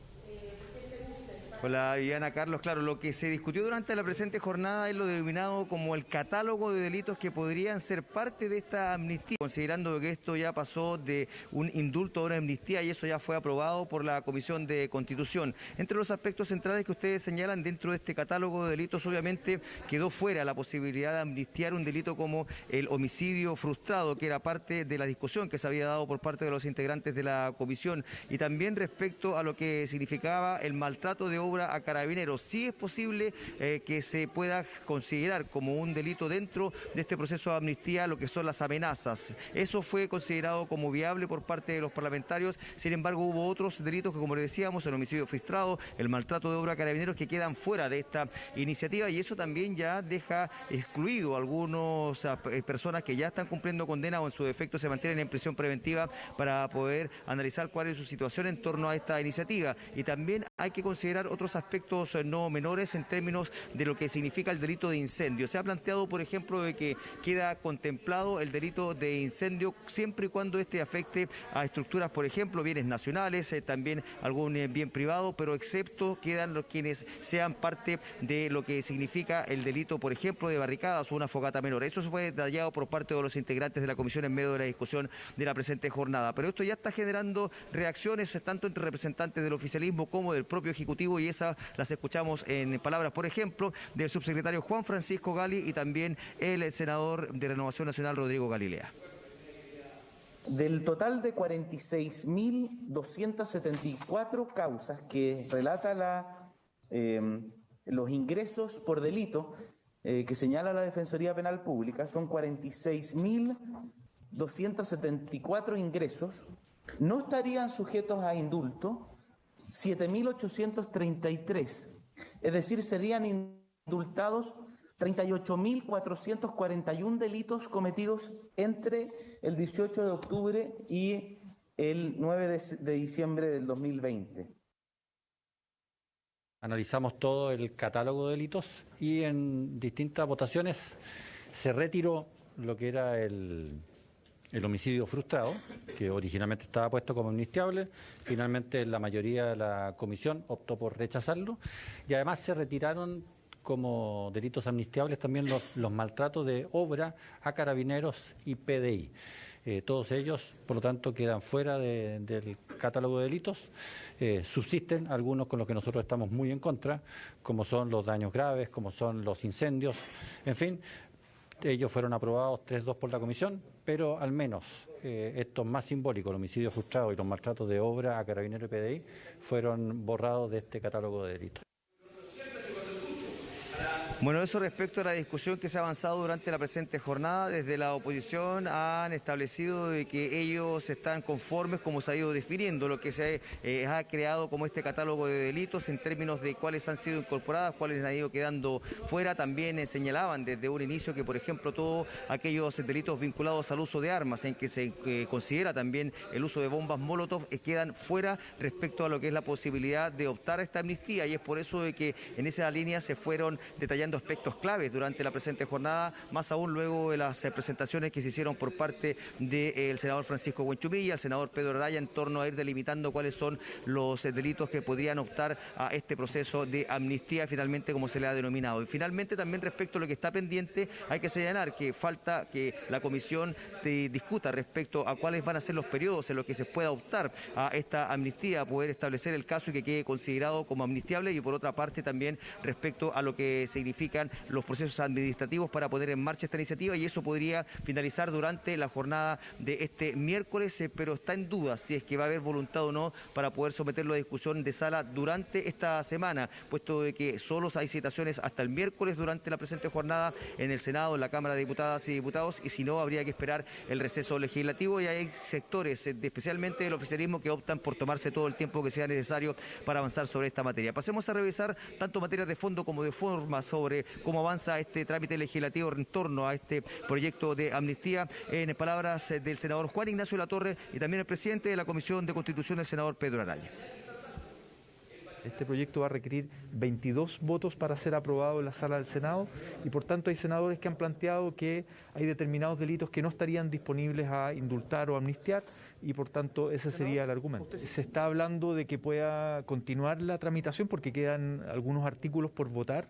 Hola, Viviana, Carlos. Claro, lo que se discutió durante la presente jornada es lo denominado como el catálogo de delitos que podrían ser parte de esta amnistía, considerando que esto ya pasó de un indulto a una amnistía y eso ya fue aprobado por la Comisión de Constitución. Entre los aspectos centrales que ustedes señalan dentro de este catálogo de delitos, obviamente quedó fuera la posibilidad de amnistiar un delito como el homicidio frustrado, que era parte de la discusión que se había dado por parte de los integrantes de la comisión, y también respecto a lo que significaba el maltrato de obra obra a Carabineros. Sí es posible que se pueda considerar como un delito dentro de este proceso de amnistía lo que son las amenazas. Eso fue considerado como viable por parte de los parlamentarios. Sin embargo, hubo otros delitos que, como le decíamos, el homicidio frustrado, el maltrato de obra a Carabineros, que quedan fuera de esta iniciativa, y eso también ya deja excluido a algunas personas que ya están cumpliendo condena o en su defecto se mantienen en prisión preventiva para poder analizar cuál es su situación en torno a esta iniciativa. Y también hay que considerar otros aspectos no menores en términos de lo que significa el delito de incendio. Se ha planteado, por ejemplo, de que queda contemplado el delito de incendio siempre y cuando este afecte a estructuras, por ejemplo, bienes nacionales, también algún bien privado, pero excepto quedan los quienes sean parte de lo que significa el delito, por ejemplo, de barricadas o una fogata menor. Eso fue detallado por parte de los integrantes de la comisión en medio de la discusión de la presente jornada. Pero esto ya está generando reacciones tanto entre representantes del oficialismo como del propio Ejecutivo, y esas las escuchamos en palabras, por ejemplo, del subsecretario Juan Francisco Gali y también el senador de Renovación Nacional, Rodrigo Galilea. Del total de 46.274 causas que relata los ingresos por delito que señala la Defensoría Penal Pública, son 46.274 ingresos. No estarían sujetos a indulto 7.833, es decir, serían indultados 38.441 delitos cometidos entre el 18 de octubre y el 9 de diciembre del 2020. Analizamos todo el catálogo de delitos y en distintas votaciones se retiró lo que era el homicidio frustrado, que originalmente estaba puesto como amnistiable. Finalmente la mayoría de la comisión optó por rechazarlo, y además se retiraron como delitos amnistiables también los maltratos de obra a Carabineros y PDI. Todos ellos, por lo tanto, quedan fuera del catálogo de delitos. Subsisten algunos con los que nosotros estamos muy en contra, como son los daños graves, como son los incendios, en fin. Ellos fueron aprobados 3-2 por la comisión, pero al menos estos más simbólicos, el homicidio frustrado y los maltratos de obra a Carabineros y PDI, fueron borrados de este catálogo de delitos. Bueno, eso respecto a la discusión que se ha avanzado durante la presente jornada. Desde la oposición han establecido de que ellos están conformes como se ha ido definiendo lo que se ha creado como este catálogo de delitos en términos de cuáles han sido incorporadas, cuáles han ido quedando fuera. También señalaban desde un inicio que, por ejemplo, todos aquellos delitos vinculados al uso de armas, en que se considera también el uso de bombas Molotov, quedan fuera respecto a lo que es la posibilidad de optar a esta amnistía, y es por eso de que en esa línea se fueron detallando aspectos claves durante la presente jornada, más aún luego de las presentaciones que se hicieron por parte del senador Francisco Huenchumilla, el senador Pedro Araya, en torno a ir delimitando cuáles son los delitos que podrían optar a este proceso de amnistía, finalmente como se le ha denominado. Y finalmente también respecto a lo que está pendiente, hay que señalar que falta que la comisión discuta respecto a cuáles van a ser los periodos en los que se pueda optar a esta amnistía, poder establecer el caso y que quede considerado como amnistiable, y por otra parte también respecto a lo que significan los procesos administrativos para poner en marcha esta iniciativa, y eso podría finalizar durante la jornada de este miércoles, pero está en duda si es que va a haber voluntad o no para poder someterlo a discusión de sala durante esta semana, puesto de que solo hay citaciones hasta el miércoles durante la presente jornada en el Senado, en la Cámara de Diputadas y Diputados, y si no habría que esperar el receso legislativo, y hay sectores, especialmente del oficialismo, que optan por tomarse todo el tiempo que sea necesario para avanzar sobre esta materia. Pasemos a revisar tanto materias de fondo como de forma sobre cómo avanza este trámite legislativo en torno a este proyecto de amnistía, en palabras del senador Juan Ignacio Latorre y también el presidente de la Comisión de Constitución, el senador Pedro Araya. Este proyecto va a requerir 22 votos para ser aprobado en la sala del Senado, y por tanto hay senadores que han planteado que hay determinados delitos que no estarían disponibles a indultar o amnistiar, y por tanto ese sería el argumento. Se está hablando de que pueda continuar la tramitación porque quedan algunos artículos por votar.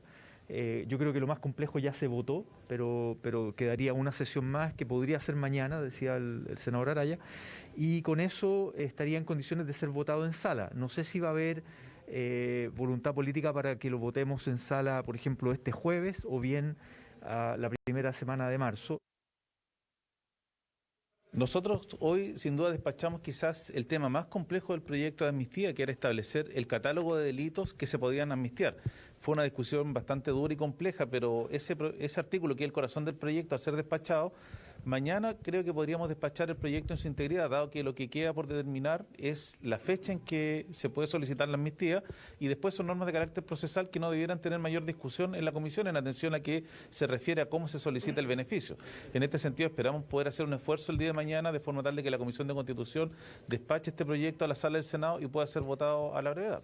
Yo creo que lo más complejo ya se votó, pero quedaría una sesión más que podría ser mañana, decía el senador Araya, y con eso estaría en condiciones de ser votado en sala. No sé si va a haber voluntad política para que lo votemos en sala, por ejemplo, este jueves o bien la primera semana de marzo. Nosotros hoy sin duda despachamos quizás el tema más complejo del proyecto de amnistía, que era establecer el catálogo de delitos que se podían amnistiar. Fue una discusión bastante dura y compleja, pero ese artículo, que es el corazón del proyecto, al ser despachado, mañana creo que podríamos despachar el proyecto en su integridad, dado que lo que queda por determinar es la fecha en que se puede solicitar la amnistía, y después son normas de carácter procesal que no debieran tener mayor discusión en la comisión en atención a que se refiere a cómo se solicita el beneficio. En este sentido esperamos poder hacer un esfuerzo el día de mañana de forma tal de que la Comisión de Constitución despache este proyecto a la sala del Senado y pueda ser votado a la brevedad.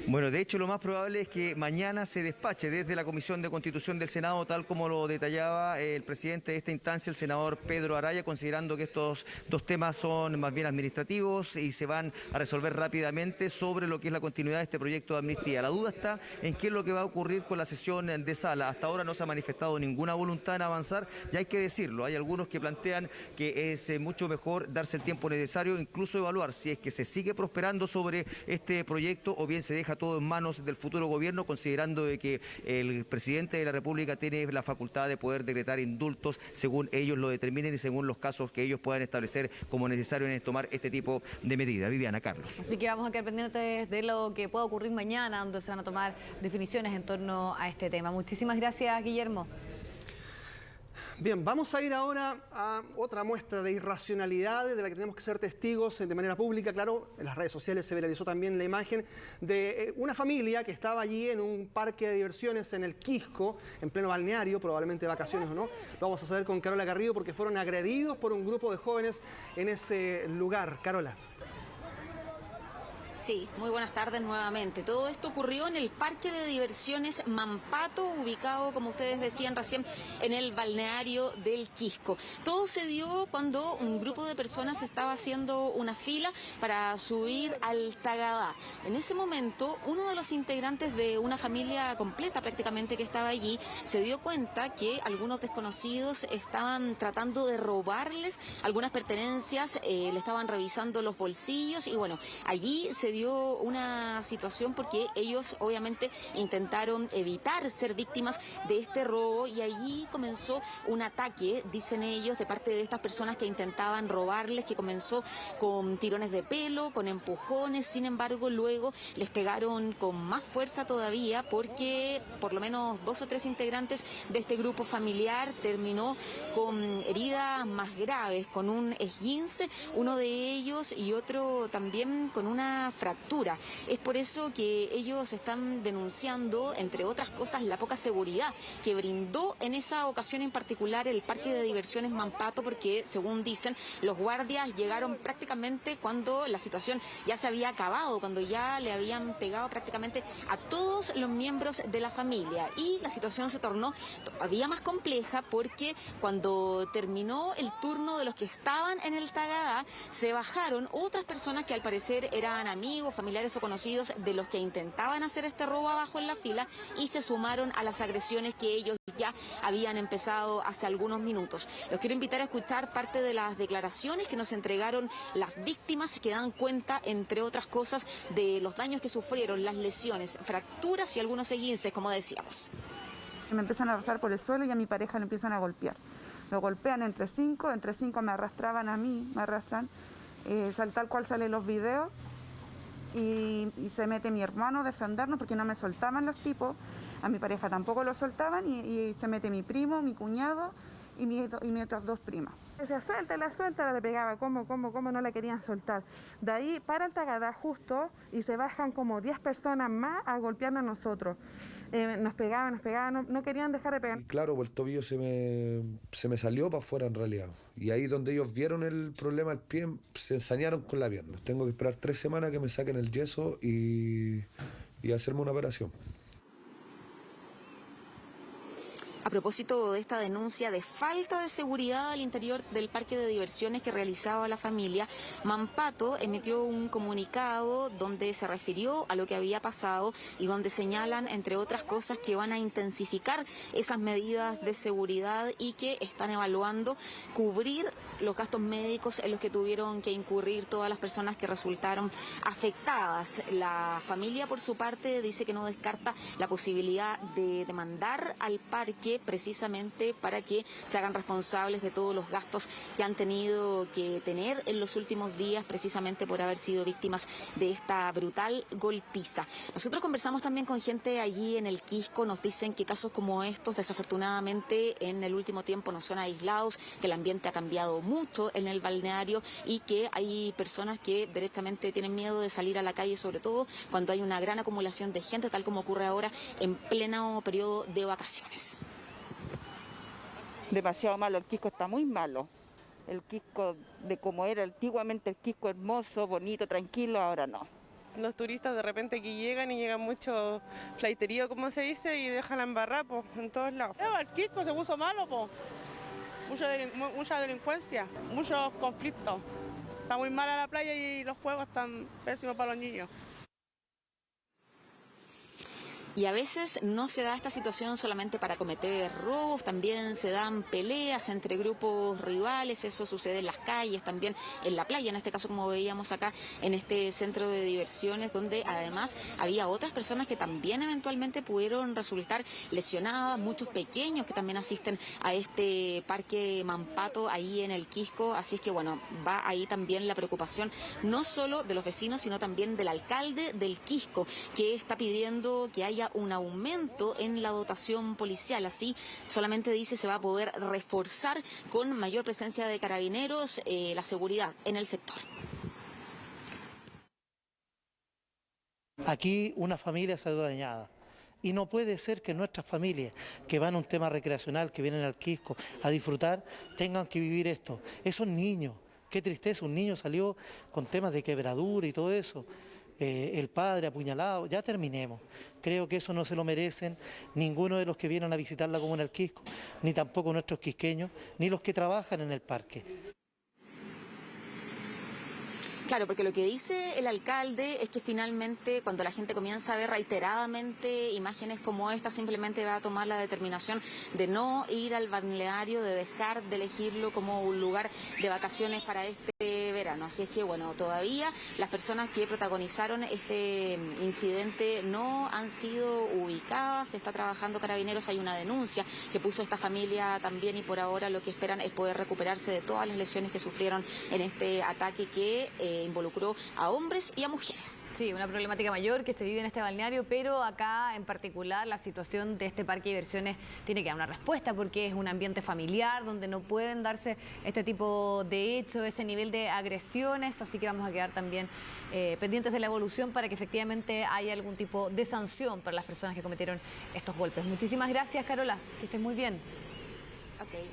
Bueno, de hecho lo más probable es que mañana se despache desde la Comisión de Constitución del Senado, tal como lo detallaba el presidente de esta instancia, el senador Pedro Araya, considerando que estos dos temas son más bien administrativos y se van a resolver rápidamente sobre lo que es la continuidad de este proyecto de amnistía. La duda está en qué es lo que va a ocurrir con la sesión de sala. Hasta ahora no se ha manifestado ninguna voluntad en avanzar, y hay que decirlo, hay algunos que plantean que es mucho mejor darse el tiempo necesario, incluso evaluar si es que se sigue prosperando sobre este proyecto o bien se deja todo en manos del futuro gobierno, considerando de que el presidente de la República tiene la facultad de poder decretar indultos según ellos lo determinen y según los casos que ellos puedan establecer como necesario en tomar este tipo de medidas. Viviana, Carlos. Así que vamos a quedar pendientes de lo que pueda ocurrir mañana, donde se van a tomar definiciones en torno a este tema. Muchísimas gracias, Guillermo. Bien, vamos a ir ahora a otra muestra de irracionalidad de la que tenemos que ser testigos de manera pública. Claro, en las redes sociales se viralizó también la imagen de una familia que estaba allí en un parque de diversiones en el Quisco, en pleno balneario, probablemente vacaciones o no. Lo vamos a saber con Carola Garrido, porque fueron agredidos por un grupo de jóvenes en ese lugar. Carola. Sí, muy buenas tardes nuevamente. Todo esto ocurrió en el Parque de Diversiones Mampato, ubicado, como ustedes decían recién, en el balneario del Quisco. Todo se dio cuando un grupo de personas estaba haciendo una fila para subir al Tagadá. En ese momento, uno de los integrantes de una familia completa prácticamente que estaba allí se dio cuenta que algunos desconocidos estaban tratando de robarles algunas pertenencias, le estaban revisando los bolsillos y bueno, allí se dio una situación porque ellos obviamente intentaron evitar ser víctimas de este robo y allí comenzó un ataque, dicen ellos, de parte de estas personas que intentaban robarles, que comenzó con tirones de pelo, con empujones. Sin embargo, luego les pegaron con más fuerza todavía porque por lo menos 2 o 3 integrantes de este grupo familiar terminó con heridas más graves, con un esguince, uno de ellos, y otro también con una fractura. Es por eso que ellos están denunciando, entre otras cosas, la poca seguridad que brindó en esa ocasión en particular el Parque de Diversiones Mampato, porque según dicen, los guardias llegaron prácticamente cuando la situación ya se había acabado, cuando ya le habían pegado prácticamente a todos los miembros de la familia, y la situación se tornó todavía más compleja porque cuando terminó el turno de los que estaban en el Tagadá, se bajaron otras personas que al parecer eran amigos, familiares o conocidos de los que intentaban hacer este robo abajo en la fila, y se sumaron a las agresiones que ellos ya habían empezado hace algunos minutos. Los quiero invitar a escuchar parte de las declaraciones que nos entregaron las víctimas, que dan cuenta, entre otras cosas, de los daños que sufrieron, las lesiones, fracturas y algunos esguinces, como decíamos. Me empiezan a arrastrar por el suelo y a mi pareja le empiezan a golpear. Lo golpean entre cinco me arrastraban a mí, me arrastran, tal cual salen los videos, y se mete mi hermano a defendernos porque no me soltaban los tipos, a mi pareja tampoco lo soltaban, y se mete mi primo, mi cuñado y mis otras 2 primas. Decía, suéltala, le pegaba, ¿cómo no la querían soltar? De ahí para el Tagadá justo, y se bajan como 10 personas más a golpearnos a nosotros. Nos pegaban, no querían dejar de pegar. Y claro, pues el tobillo se me salió para afuera en realidad. Y ahí donde ellos vieron el problema del pie, se ensañaron con la pierna. Tengo que esperar 3 semanas que me saquen el yeso y hacerme una operación. A propósito de esta denuncia de falta de seguridad al interior del parque de diversiones que realizaba la familia, Mampato emitió un comunicado donde se refirió a lo que había pasado y donde señalan, entre otras cosas, que van a intensificar esas medidas de seguridad y que están evaluando cubrir los gastos médicos en los que tuvieron que incurrir todas las personas que resultaron afectadas. La familia, por su parte, dice que no descarta la posibilidad de demandar al parque precisamente para que se hagan responsables de todos los gastos que han tenido que tener en los últimos días, precisamente por haber sido víctimas de esta brutal golpiza. Nosotros conversamos también con gente allí en el Quisco, nos dicen que casos como estos, desafortunadamente, en el último tiempo no son aislados, que el ambiente ha cambiado mucho en el balneario y que hay personas que derechamente tienen miedo de salir a la calle, sobre todo cuando hay una gran acumulación de gente, tal como ocurre ahora en pleno periodo de vacaciones. Demasiado malo, el Quisco está muy malo. El Quisco de como era antiguamente, el Quisco hermoso, bonito, tranquilo, ahora no. Los turistas de repente que llegan y llegan mucho flaiterío, como se dice, y dejan la embarrada en todos lados. El Quisco se puso malo, mucha delincuencia, muchos conflictos. Está muy mala la playa y los juegos están pésimos para los niños. Y a veces no se da esta situación solamente para cometer robos, también se dan peleas entre grupos rivales, eso sucede en las calles, también en la playa, en este caso como veíamos acá en este centro de diversiones, donde además había otras personas que también eventualmente pudieron resultar lesionadas, muchos pequeños que también asisten a este parque Mampato ahí en el Quisco, así es que bueno, va ahí también la preocupación no solo de los vecinos, sino también del alcalde del Quisco, que está pidiendo que haya un aumento en la dotación policial. Así solamente dice se va a poder reforzar con mayor presencia de carabineros la seguridad en el sector. Aquí una familia salió dañada. Y no puede ser que nuestras familias que van a un tema recreacional, que vienen al Quisco a disfrutar, tengan que vivir esto. Esos niños, qué tristeza, un niño salió con temas de quebradura y todo eso. El padre apuñalado, ya terminemos. Creo que eso no se lo merecen ninguno de los que vienen a visitar la comuna del Quisco, ni tampoco nuestros quisqueños, ni los que trabajan en el parque. Claro, porque lo que dice el alcalde es que finalmente cuando la gente comienza a ver reiteradamente imágenes como esta, simplemente va a tomar la determinación de no ir al balneario, de dejar de elegirlo como un lugar de vacaciones para este verano. Así es que bueno, todavía las personas que protagonizaron este incidente no han sido ubicadas, se está trabajando Carabineros, hay una denuncia que puso esta familia también y por ahora lo que esperan es poder recuperarse de todas las lesiones que sufrieron en este ataque que involucró a hombres y a mujeres. Sí, una problemática mayor que se vive en este balneario, pero acá en particular la situación de este parque de diversiones tiene que dar una respuesta porque es un ambiente familiar donde no pueden darse este tipo de hechos, ese nivel de agresiones, así que vamos a quedar también pendientes de la evolución para que efectivamente haya algún tipo de sanción para las personas que cometieron estos golpes. Muchísimas gracias, Carola, que estés muy bien. Okay.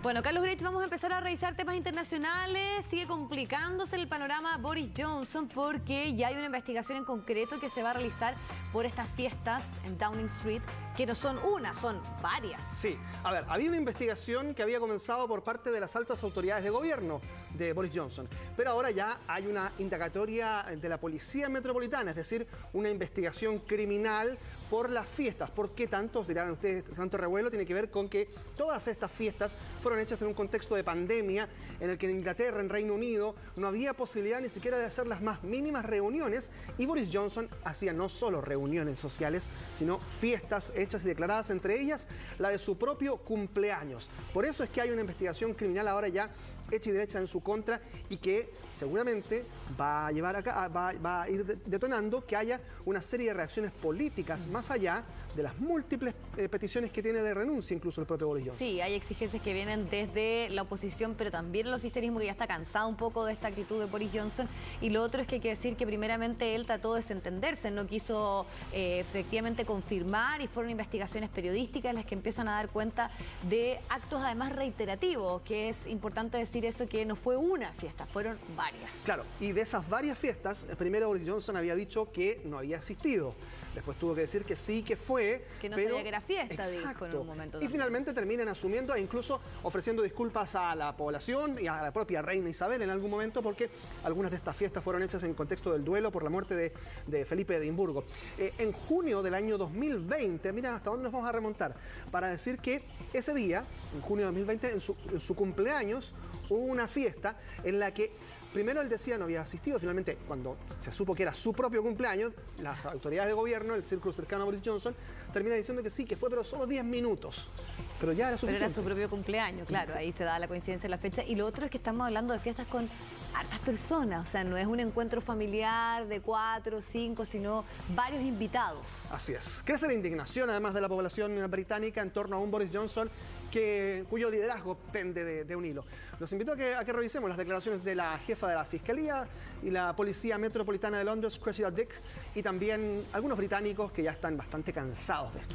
Bueno, Carlos Brecht, vamos a empezar a revisar temas internacionales. Sigue complicándose el panorama Boris Johnson porque ya hay una investigación en concreto que se va a realizar por estas fiestas en Downing Street, que no son una, son varias. Sí, a ver, había una investigación que había comenzado por parte de las altas autoridades de gobierno de Boris Johnson, pero ahora ya hay una indagatoria de la Policía Metropolitana, es decir, una investigación criminal por las fiestas. ¿Por qué tantos, dirán ustedes, tanto revuelo? Tiene que ver con que todas estas fiestas fueron hechas en un contexto de pandemia en el que en Inglaterra, en Reino Unido, no había posibilidad ni siquiera de hacer las más mínimas reuniones y Boris Johnson hacía no solo reuniones sociales, sino fiestas hechas y declaradas, entre ellas la de su propio cumpleaños. Por eso es que hay una investigación criminal ahora ya hecha y derecha en su contra y que seguramente va a llevar va a ir detonando que haya una serie de reacciones políticas más allá de las múltiples peticiones que tiene de renuncia incluso el propio Boris Johnson. Sí, hay exigencias que vienen desde la oposición, pero también el oficialismo que ya está cansado un poco de esta actitud de Boris Johnson. Y lo otro es que hay que decir que primeramente él trató de desentenderse, no quiso efectivamente confirmar y fueron investigaciones periodísticas las que empiezan a dar cuenta de actos además reiterativos, que es importante decir eso, que no fue una fiesta, fueron varias. Claro, y de esas varias fiestas, primero Boris Johnson había dicho que no había asistido. después tuvo que decir que sí, que fue. Que no pero... sabía que era fiesta, Exacto. dijo en un momento. Y finalmente terminan asumiendo e incluso ofreciendo disculpas a la población y a la propia reina Isabel en algún momento, porque algunas de estas fiestas fueron hechas en contexto del duelo por la muerte de Felipe de Edimburgo. En junio del año 2020, mira hasta dónde nos vamos a remontar, para decir que ese día, en junio de 2020, en su cumpleaños, hubo una fiesta en la que primero él decía no había asistido, finalmente cuando se supo que era su propio cumpleaños, las autoridades de gobierno, el círculo cercano a Boris Johnson, termina diciendo que sí, que fue, pero solo 10 minutos. Pero ya era suficiente. Pero era su propio cumpleaños, claro, ahí se da la coincidencia de la fecha. Y lo otro es que estamos hablando de fiestas con hartas personas, o sea, no es un encuentro familiar de 4 o 5, sino varios invitados. Así es. Crece la indignación, además, de la población británica en torno a un Boris Johnson cuyo liderazgo pende de un hilo. Los invito a que revisemos las declaraciones de la jefa de la Fiscalía y la Policía Metropolitana de Londres, Cressida Dick, y también algunos británicos que ya están bastante cansados de esto.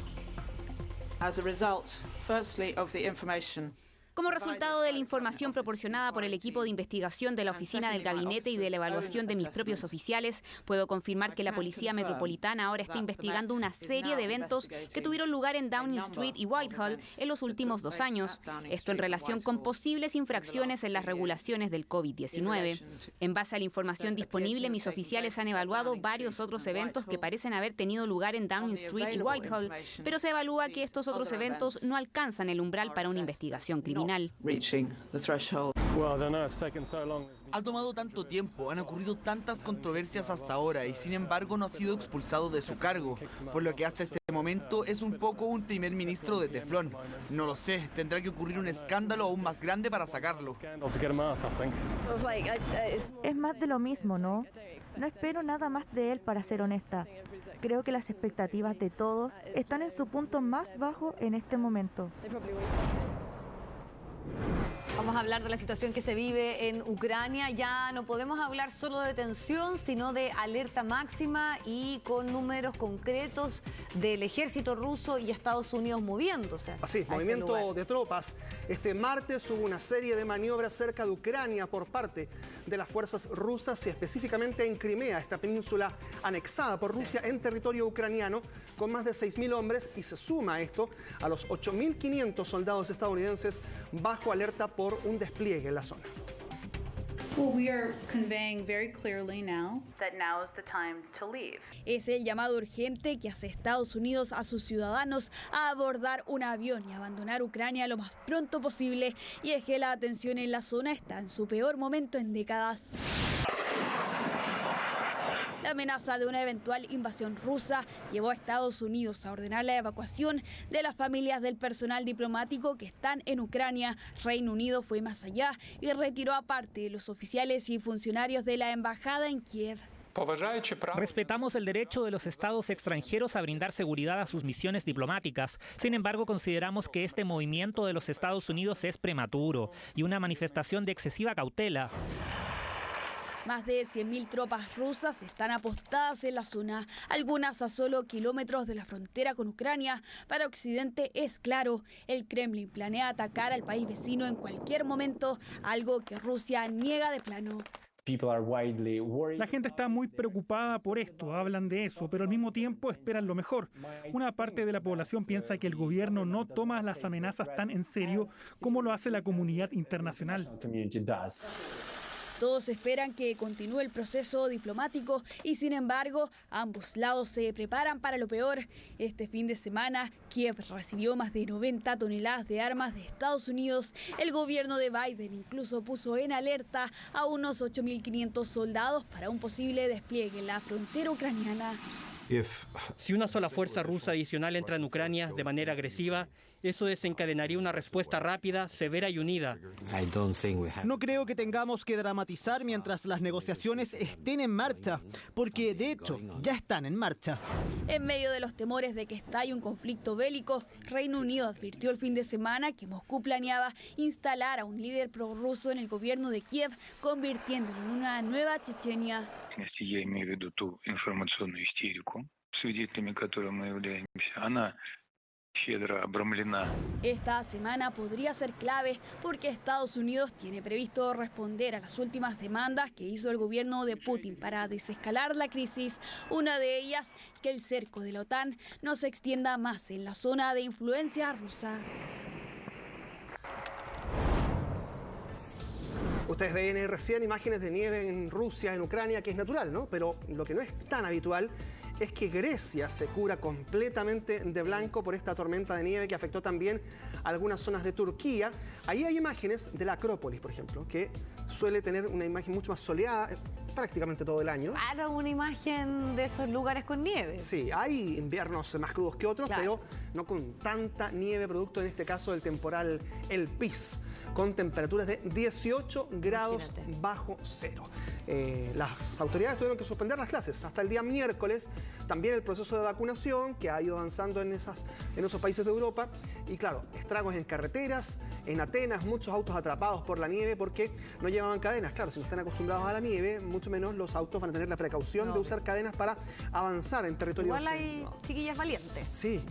As a result, firstly, of the information. Como resultado de la información proporcionada por el equipo de investigación de la Oficina del Gabinete y de la evaluación de mis propios oficiales, puedo confirmar que la Policía Metropolitana ahora está investigando una serie de eventos que tuvieron lugar en Downing Street y Whitehall en los últimos 2 años. Esto en relación con posibles infracciones en las regulaciones del COVID-19. En base a la información disponible, mis oficiales han evaluado varios otros eventos que parecen haber tenido lugar en Downing Street y Whitehall, pero se evalúa que estos otros eventos no alcanzan el umbral para una investigación criminal. Ha tomado tanto tiempo, han ocurrido tantas controversias hasta ahora y sin embargo no ha sido expulsado de su cargo, por lo que hasta este momento es un poco un primer ministro de teflón. No lo sé, tendrá que ocurrir un escándalo aún más grande para sacarlo. Es más de lo mismo, ¿no? No espero nada más de él, para ser honesta. Creo que las expectativas de todos están en su punto más bajo en este momento. Vamos a hablar de la situación que se vive en Ucrania. Ya no podemos hablar solo de tensión, sino de alerta máxima y con números concretos del ejército ruso y Estados Unidos moviéndose. Así, movimiento de tropas. Este martes hubo una serie de maniobras cerca de Ucrania por parte de las fuerzas rusas y específicamente en Crimea, esta península anexada por Rusia en territorio ucraniano, con más de 6.000 hombres, y se suma esto a los 8.500 soldados estadounidenses bajo alerta por un despliegue en la zona. Es el llamado urgente que hace Estados Unidos a sus ciudadanos a abordar un avión y abandonar Ucrania lo más pronto posible. Y es que la tensión en la zona está en su peor momento en décadas. La amenaza de una eventual invasión rusa llevó a Estados Unidos a ordenar la evacuación de las familias del personal diplomático que están en Ucrania. Reino Unido fue más allá y retiró aparte los oficiales y funcionarios de la embajada en Kiev. Respetamos el derecho de los estados extranjeros a brindar seguridad a sus misiones diplomáticas. Sin embargo, consideramos que este movimiento de los Estados Unidos es prematuro y una manifestación de excesiva cautela. Más de 100.000 tropas rusas están apostadas en la zona, algunas a solo kilómetros de la frontera con Ucrania. Para Occidente es claro, el Kremlin planea atacar al país vecino en cualquier momento, algo que Rusia niega de plano. La gente está muy preocupada por esto, hablan de eso, pero al mismo tiempo esperan lo mejor. Una parte de la población piensa que el gobierno no toma las amenazas tan en serio como lo hace la comunidad internacional. Todos esperan que continúe el proceso diplomático y, sin embargo, ambos lados se preparan para lo peor. Este fin de semana, Kiev recibió más de 90 toneladas de armas de Estados Unidos. El gobierno de Biden incluso puso en alerta a unos 8.500 soldados para un posible despliegue en la frontera ucraniana. Si una sola fuerza rusa adicional entra en Ucrania de manera agresiva, eso desencadenaría una respuesta rápida, severa y unida. No creo que tengamos que dramatizar mientras las negociaciones estén en marcha, porque de hecho ya están en marcha. En medio de los temores de que estalle un conflicto bélico, Reino Unido advirtió el fin de semana que Moscú planeaba instalar a un líder prorruso en el gobierno de Kiev, convirtiéndolo en una nueva Chechenia. Я имею в виду ту информационную истерику, свидетелями которой мы являемся, она Esta semana podría ser clave porque Estados Unidos tiene previsto responder a las últimas demandas que hizo el gobierno de Putin para desescalar la crisis. Una de ellas, que el cerco de la OTAN no se extienda más en la zona de influencia rusa. Ustedes ven recién imágenes de nieve en Rusia, en Ucrania, que es natural, ¿no? Pero lo que no es tan habitual es que Grecia se cubra completamente de blanco por esta tormenta de nieve que afectó también algunas zonas de Turquía. Ahí hay imágenes de la Acrópolis, por ejemplo, que suele tener una imagen mucho más soleada prácticamente todo el año. Para una imagen de esos lugares con nieve. Sí, hay inviernos más crudos que otros, claro, pero no con tanta nieve, producto en este caso del temporal El Pis, con temperaturas de 18 grados bajo cero. Las autoridades tuvieron que suspender las clases hasta el día miércoles. También el proceso de vacunación que ha ido avanzando en esos países de Europa. Y claro, estragos en carreteras, en Atenas, muchos autos atrapados por la nieve porque no llevaban cadenas. Claro, si no están acostumbrados a la nieve, mucho menos los autos van a tener la precaución de usar cadenas para avanzar en territorio. Igual hay chiquillas valientes. Sí,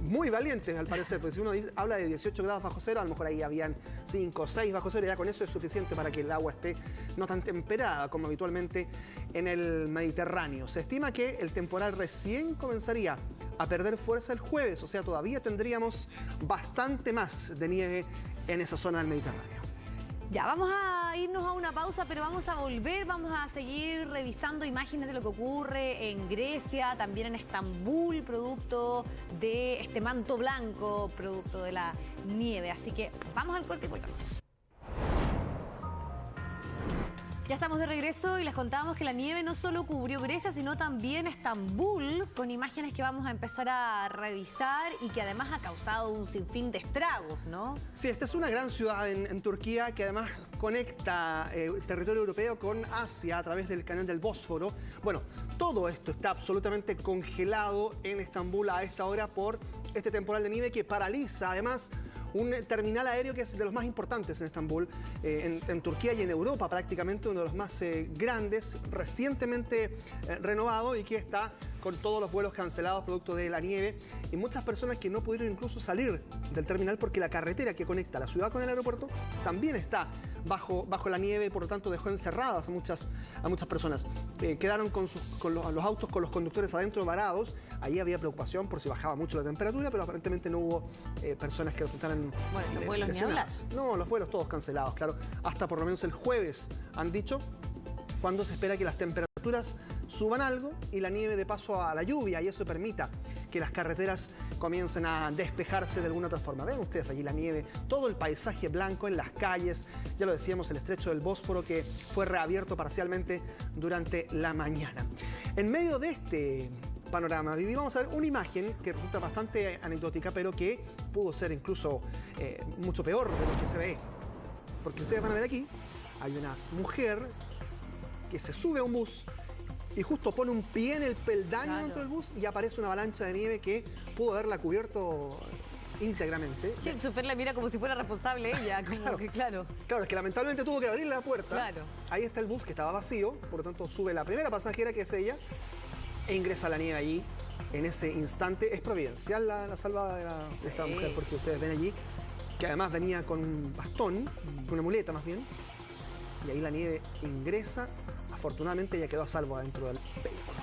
muy valientes al parecer, porque si uno habla de 18 grados bajo cero, a lo mejor ahí habían 5 o 6 bajo cero, y ya con eso es suficiente para que el agua esté no tan temperada como habitualmente en el Mediterráneo. Se estima que el temporal recién comenzaría a perder fuerza el jueves, o sea, todavía tendríamos bastante más de nieve en esa zona del Mediterráneo. Ya, vamos a irnos a una pausa, pero vamos a volver, vamos a seguir revisando imágenes de lo que ocurre en Grecia, también en Estambul, producto de este manto blanco, producto de la nieve. Así que vamos al corte y volvemos. Ya estamos de regreso y les contábamos que la nieve no solo cubrió Grecia, sino también Estambul, con imágenes que vamos a empezar a revisar y que además ha causado un sinfín de estragos, ¿no? Sí, esta es una gran ciudad en Turquía que además conecta el territorio europeo con Asia a través del canal del Bósforo. Bueno, todo esto está absolutamente congelado en Estambul a esta hora por este temporal de nieve que paraliza además un terminal aéreo que es de los más importantes en Estambul, en Turquía y en Europa prácticamente, uno de los más grandes, recientemente renovado y que está con todos los vuelos cancelados producto de la nieve y muchas personas que no pudieron incluso salir del terminal porque la carretera que conecta la ciudad con el aeropuerto también está bajo la nieve y por lo tanto dejó encerradas a muchas personas. Quedaron con los autos con los conductores adentro varados. Ahí había preocupación por si bajaba mucho la temperatura, pero aparentemente no hubo personas que resultaran los vuelos lesionadas. No, los vuelos todos cancelados, claro. Hasta por lo menos el jueves han dicho, cuando se espera que las temperaturas suban algo y la nieve de paso a la lluvia y eso permita que las carreteras comiencen a despejarse de alguna otra forma. Ven ustedes allí la nieve, todo el paisaje blanco en las calles, ya lo decíamos, el estrecho del Bósforo que fue reabierto parcialmente durante la mañana. En medio de este panorama, Vivi, vamos a ver una imagen que resulta bastante anecdótica, pero que pudo ser incluso mucho peor de lo que se ve. Porque ustedes van a ver aquí, hay una mujer que se sube a un bus y justo pone un pie en el peldaño dentro del bus y aparece una avalancha de nieve que pudo haberla cubierto íntegramente. El chofer la mira como si fuera responsable ella, como que claro. Claro, es que lamentablemente tuvo que abrir la puerta. Claro. Ahí está el bus que estaba vacío, por lo tanto sube la primera pasajera que es ella e ingresa la nieve allí en ese instante. Es providencial la salvada de esta mujer porque ustedes ven allí que además venía con un bastón, con una muleta más bien, y ahí la nieve ingresa. Afortunadamente ella quedó a salvo adentro del vehículo.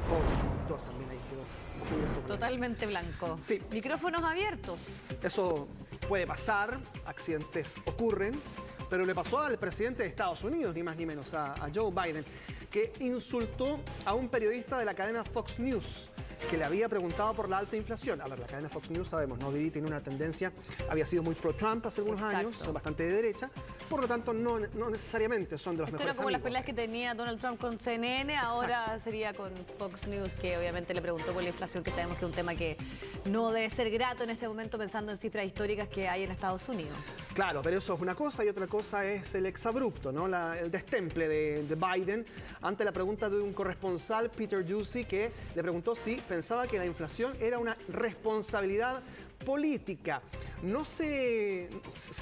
El conductor también ahí quedó cubierto. Totalmente blanco. Sí. Micrófonos abiertos. Eso puede pasar, accidentes ocurren, pero le pasó al presidente de Estados Unidos, ni más ni menos, a Joe Biden, que insultó a un periodista de la cadena Fox News, que le había preguntado por la alta inflación. A ver, la cadena Fox News, sabemos, ¿no? Vivi tiene una tendencia, había sido muy pro-Trump hace algunos años, son bastante de derecha, por lo tanto no necesariamente son de los mejores era como amigos. las peleas que tenía Donald Trump con CNN, ahora sería con Fox News, que obviamente le preguntó por la inflación, que sabemos que es un tema que no debe ser grato en este momento pensando en cifras históricas que hay en Estados Unidos. Claro, pero eso es una cosa y otra cosa es el exabrupto, ¿no? El destemple de Biden ante la pregunta de un corresponsal, Peter Doocy, que le preguntó si pensaba que la inflación era una responsabilidad política. No se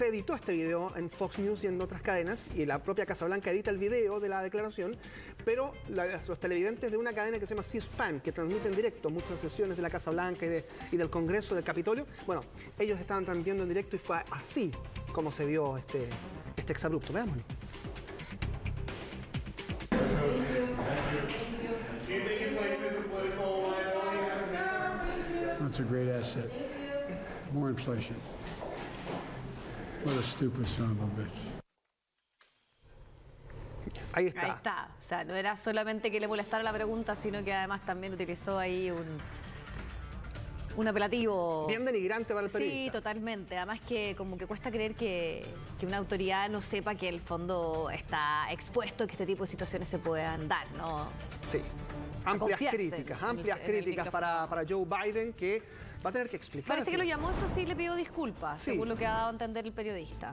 editó este video en Fox News y en otras cadenas, y la propia Casa Blanca edita el video de la declaración, pero los televidentes de una cadena que se llama C-SPAN, que transmite en directo muchas sesiones de la Casa Blanca y del Congreso, del Capitolio, bueno, ellos estaban transmitiendo en directo y fue así como se vio este exabrupto. Veámoslo. That's a great asset. More inflation. What a stupid son of a bitch. Ahí está. Ahí está. O sea, no era solamente que le molestara la pregunta, sino que además también utilizó ahí un apelativo. Bien denigrante para el periodista. Sí, totalmente. Además que como que cuesta creer que una autoridad no sepa que el fondo está expuesto, que este tipo de situaciones se puedan dar, ¿no? Sí. Amplias críticas para Joe Biden, que va a tener que explicar. Parece que lo llamó, eso sí, le pidió disculpas, según lo que ha dado a entender el periodista.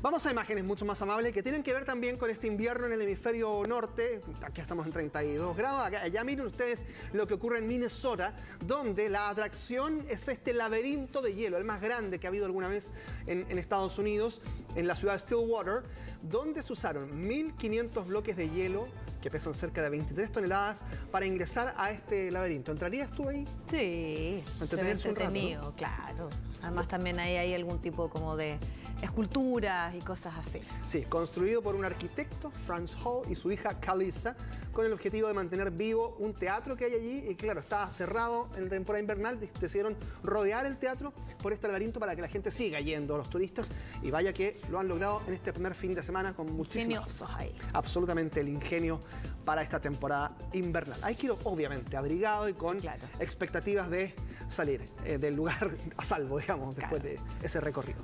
Vamos a imágenes mucho más amables que tienen que ver también con este invierno en el hemisferio norte. Aquí estamos en 32 grados. Allá miren ustedes lo que ocurre en Minnesota, donde la atracción es este laberinto de hielo, el más grande que ha habido alguna vez en Estados Unidos, en la ciudad de Stillwater, donde se usaron 1.500 bloques de hielo que pesan cerca de 23 toneladas para ingresar a este laberinto. ¿Entrarías tú ahí? Sí, entretenido, ¿no? Claro. Además también hay algún tipo como de esculturas y cosas así. Sí, construido por un arquitecto, Franz Hall, y su hija Kalisa, con el objetivo de mantener vivo un teatro que hay allí. Y claro, estaba cerrado en la temporada invernal, decidieron rodear el teatro por este laberinto para que la gente siga yendo, los turistas, y vaya que lo han logrado en este primer fin de semana con muchísimos. Ingeniosos ahí. Absolutamente el ingenio para esta temporada invernal. Hay que ir obviamente abrigado y con expectativas de salir del lugar a salvo, digamos, después de ese recorrido.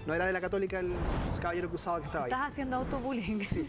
No era de la Católica el caballero cruzado que estaba ahí. Estás haciendo autobullying. Sí.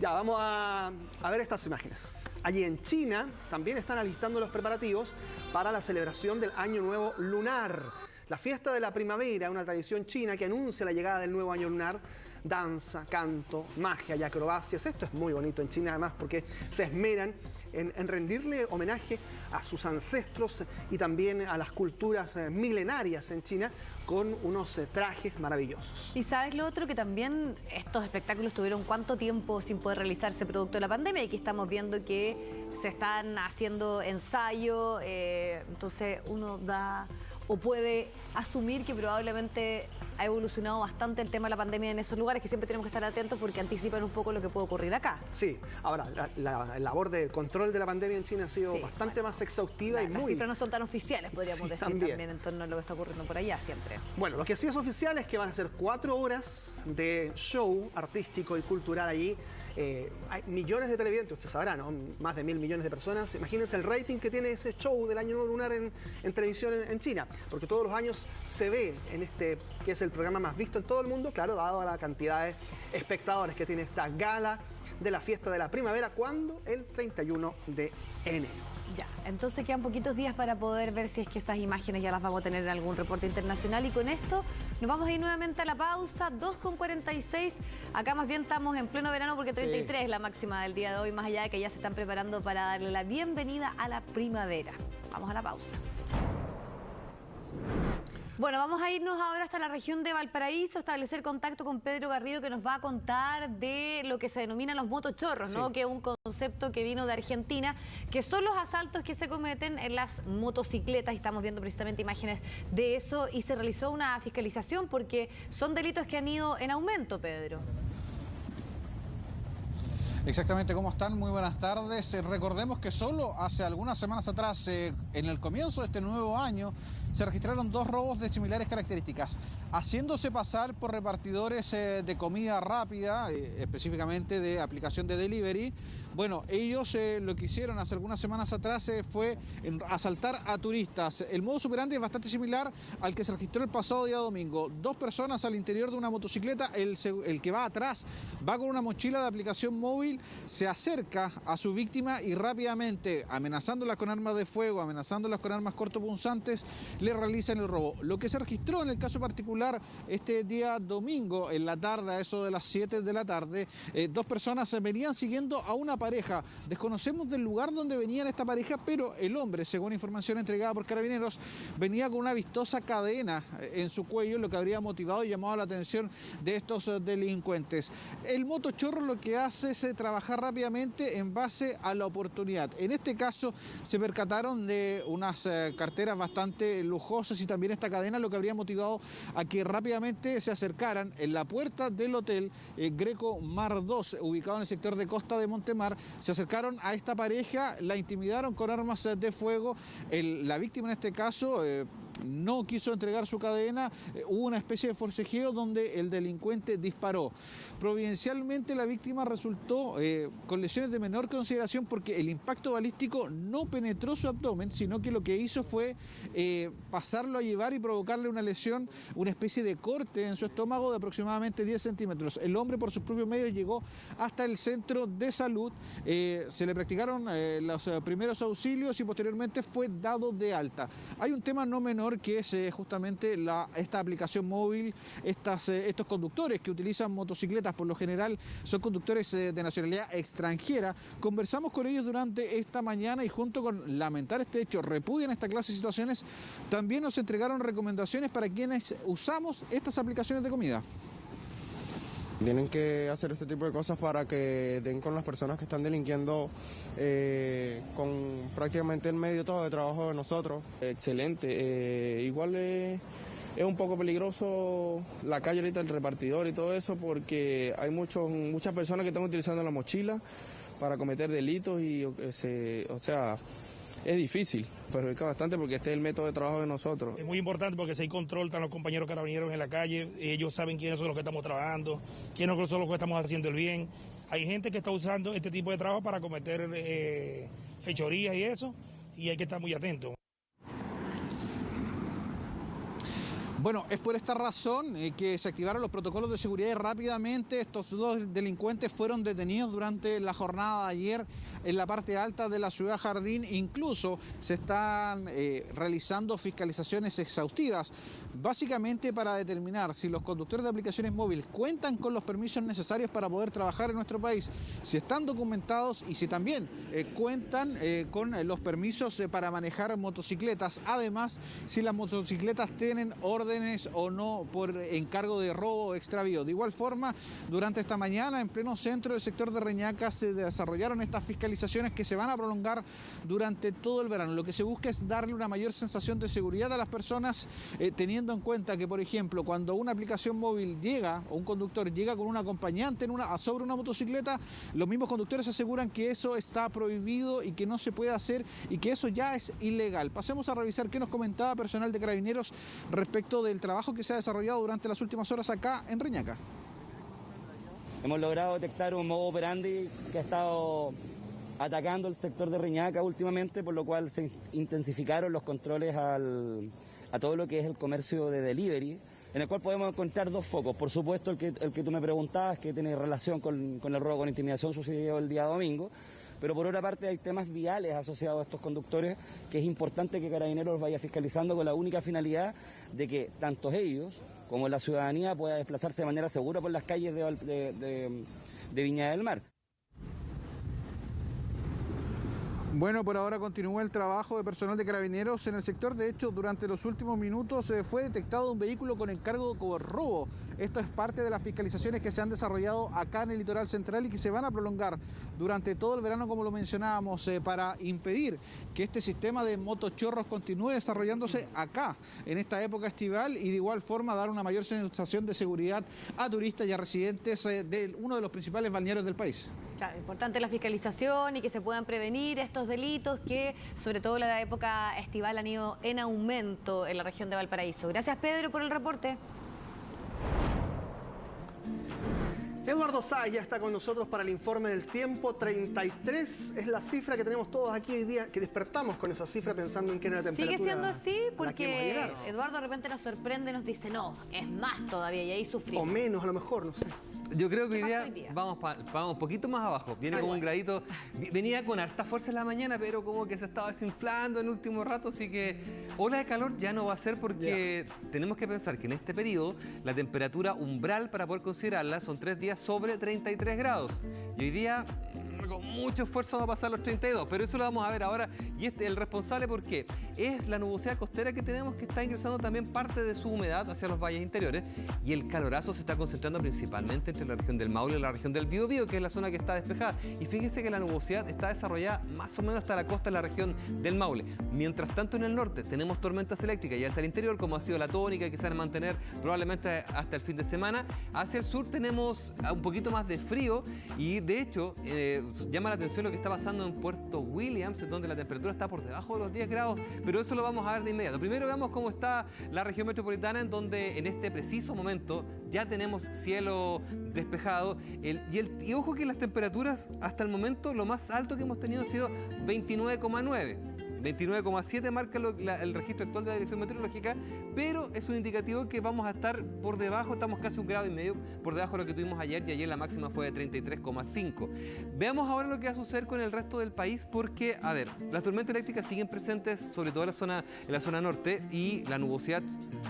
Ya, vamos a ver estas imágenes. Allí en China también están alistando los preparativos para la celebración del Año Nuevo Lunar. La fiesta de la primavera, una tradición china que anuncia la llegada del nuevo año lunar. Danza, canto, magia y acrobacias. Esto es muy bonito en China, además, porque se esmeran en rendirle homenaje a sus ancestros y también a las culturas milenarias en China con unos trajes maravillosos. Y sabes lo otro, que también estos espectáculos tuvieron cuánto tiempo sin poder realizarse producto de la pandemia, y aquí estamos viendo que se están haciendo ensayos, entonces uno da o puede asumir que probablemente ha evolucionado bastante el tema de la pandemia en esos lugares, que siempre tenemos que estar atentos porque anticipan un poco lo que puede ocurrir acá. Sí, ahora, la labor de control de la pandemia en China ha sido bastante más exhaustiva y muy... Las cifras no son tan oficiales, podríamos decir, también en torno a lo que está ocurriendo por allá siempre. Bueno, lo que sí es oficial es que van a ser 4 horas de show artístico y cultural allí. Hay millones de televidentes, usted sabrá, ¿no? Más de 1.000 millones de personas. Imagínense el rating que tiene ese show del Año Nuevo Lunar en televisión en China, porque todos los años se ve en este, que es el programa más visto en todo el mundo, claro, dado a la cantidad de espectadores que tiene esta gala de la fiesta de la primavera, cuando el 31 de enero. Ya, entonces quedan poquitos días para poder ver si es que esas imágenes ya las vamos a tener en algún reporte internacional, y con esto nos vamos a ir nuevamente a la pausa, 2:46. Acá más bien estamos en pleno verano porque 33 es la máxima del día de hoy, más allá de que ya se están preparando para darle la bienvenida a la primavera. Vamos a la pausa. Bueno, vamos a irnos ahora hasta la región de Valparaíso, establecer contacto con Pedro Garrido, que nos va a contar de lo que se denominan los motochorros, ¿no? Que es un concepto que vino de Argentina, que son los asaltos que se cometen en las motocicletas. Y estamos viendo precisamente imágenes de eso, y se realizó una fiscalización porque son delitos que han ido en aumento, Pedro. Exactamente, ¿cómo están? Muy buenas tardes. Recordemos que solo hace algunas semanas atrás, en el comienzo de este nuevo año, se registraron 2 robos de similares características, haciéndose pasar por repartidores de comida rápida, específicamente de aplicación de delivery. Bueno, ellos lo que hicieron hace algunas semanas atrás fue asaltar a turistas. El modus operandi es bastante similar al que se registró el pasado día domingo. 2 personas al interior de una motocicleta, el que va atrás va con una mochila de aplicación móvil, se acerca a su víctima y rápidamente, amenazándolas con armas de fuego, amenazándolas con armas cortopunzantes, le realizan el robo. Lo que se registró en el caso particular este día domingo, en la tarde, a eso de las 7 de la tarde, dos personas venían siguiendo a una pareja. Desconocemos del lugar donde venían esta pareja, pero el hombre, según información entregada por Carabineros, venía con una vistosa cadena en su cuello, lo que habría motivado y llamado la atención de estos delincuentes. El motochorro lo que hace es trabajar rápidamente en base a la oportunidad. En este caso se percataron de unas carteras bastante lujosas y también esta cadena, lo que habría motivado a que rápidamente se acercaran en la puerta del hotel Greco Mar 2, ubicado en el sector de Costa de Montemar. Se acercaron a esta pareja, la intimidaron con armas de fuego. La víctima en este caso no quiso entregar su cadena, hubo una especie de forcejeo donde el delincuente disparó. Providencialmente la víctima resultó con lesiones de menor consideración porque el impacto balístico no penetró su abdomen, sino que lo que hizo fue pasarlo a llevar y provocarle una lesión, una especie de corte en su estómago de aproximadamente 10 centímetros. El hombre por sus propios medios llegó hasta el centro de salud, se le practicaron los primeros auxilios y posteriormente fue dado de alta. Hay un tema no menor que es justamente esta aplicación móvil, estos conductores que utilizan motocicletas, por lo general son conductores de nacionalidad extranjera. Conversamos con ellos durante esta mañana y junto con lamentar este hecho, repudian esta clase de situaciones, también nos entregaron recomendaciones para quienes usamos estas aplicaciones de comida. Tienen que hacer este tipo de cosas para que den con las personas que están delinquiendo con prácticamente el medio todo de trabajo de nosotros. Excelente, igual es un poco peligroso la calle ahorita, el repartidor y todo eso, porque hay muchas personas que están utilizando la mochila para cometer delitos y es difícil, perjudica bastante porque este es el método de trabajo de nosotros. Es muy importante porque si hay control, están los compañeros carabineros en la calle, ellos saben quiénes son los que estamos trabajando, quiénes son los que estamos haciendo el bien. Hay gente que está usando este tipo de trabajo para cometer fechorías y eso, y hay que estar muy atentos. Bueno, es por esta razón que se activaron los protocolos de seguridad y rápidamente estos dos delincuentes fueron detenidos durante la jornada de ayer en la parte alta de la ciudad Jardín. Incluso se están realizando fiscalizaciones exhaustivas, básicamente para determinar si los conductores de aplicaciones móviles cuentan con los permisos necesarios para poder trabajar en nuestro país, si están documentados y si también cuentan con los permisos para manejar motocicletas. Además, si las motocicletas tienen órdenes o no por encargo de robo o extravío. De igual forma, durante esta mañana, en pleno centro del sector de Reñaca, se desarrollaron estas fiscalizaciones que se van a prolongar durante todo el verano. Lo que se busca es darle una mayor sensación de seguridad a las personas, teniendo en cuenta que, por ejemplo, cuando una aplicación móvil llega o un conductor llega con un acompañante sobre una motocicleta, los mismos conductores aseguran que eso está prohibido y que no se puede hacer y que eso ya es ilegal. Pasemos a revisar qué nos comentaba personal de Carabineros respecto del trabajo que se ha desarrollado durante las últimas horas acá en Reñaca. Hemos logrado detectar un modo operandi que ha estado atacando el sector de Reñaca últimamente, por lo cual se intensificaron los controles a todo lo que es el comercio de delivery, en el cual podemos encontrar dos focos. Por supuesto, el que tú me preguntabas, que tiene relación con el robo con intimidación sucedido el día domingo, pero por otra parte hay temas viales asociados a estos conductores que es importante que Carabineros los vaya fiscalizando con la única finalidad de que tanto ellos como la ciudadanía pueda desplazarse de manera segura por las calles de Viña del Mar. Bueno, por ahora continúa el trabajo de personal de Carabineros en el sector. De hecho, durante los últimos minutos fue detectado un vehículo con encargo por robo. Esto es parte de las fiscalizaciones que se han desarrollado acá en el litoral central y que se van a prolongar durante todo el verano, como lo mencionábamos, para impedir que este sistema de motochorros continúe desarrollándose acá en esta época estival y de igual forma dar una mayor sensación de seguridad a turistas y a residentes de uno de los principales balnearios del país. Claro, importante la fiscalización y que se puedan prevenir estos delitos que, sobre todo en la época estival, han ido en aumento en la región de Valparaíso. Gracias, Pedro, por el reporte. Eduardo Sáez ya está con nosotros para el informe del tiempo. 33 es la cifra que tenemos todos aquí hoy día, que despertamos con esa cifra pensando en qué era la temperatura. Sigue siendo así porque Eduardo de repente nos sorprende y nos dice no, es más todavía y ahí sufrimos. O menos a lo mejor, no sé. Yo creo que hoy día vamos un poquito más abajo. Viene como un gradito. Venía con harta fuerza en la mañana, pero como que se estaba desinflando en el último rato. Así que ola de calor ya no va a ser porque tenemos que pensar que en este periodo la temperatura umbral para poder considerarla son 3 días sobre 33 grados. Y hoy día con mucho esfuerzo va a pasar los 32, pero eso lo vamos a ver ahora. Y el responsable, ¿por qué? Es la nubosidad costera que tenemos, que está ingresando también parte de su humedad hacia los valles interiores, y el calorazo se está concentrando principalmente entre la región del Maule y la región del Biobío, que es la zona que está despejada. Y fíjense que la nubosidad está desarrollada más o menos hasta la costa de la región del Maule. Mientras tanto, en el norte tenemos tormentas eléctricas, ya hacia el interior, como ha sido la tónica, que se van a mantener probablemente hasta el fin de semana. Hacia el sur tenemos un poquito más de frío, y de hecho llama la atención lo que está pasando en Puerto Williams, donde la temperatura está por debajo de los 10 grados, pero eso lo vamos a ver de inmediato. Primero veamos cómo está la región metropolitana, en donde en este preciso momento ya tenemos cielo despejado. Y ojo que las temperaturas hasta el momento, lo más alto que hemos tenido ha sido 29,9. 29,7 marca el registro actual de la Dirección Meteorológica, pero es un indicativo que vamos a estar por debajo, estamos casi 1,5 grados por debajo de lo que tuvimos ayer, y ayer la máxima fue de 33,5. Veamos ahora lo que va a suceder con el resto del país, porque, a ver, las tormentas eléctricas siguen presentes, sobre todo en la zona norte, y la nubosidad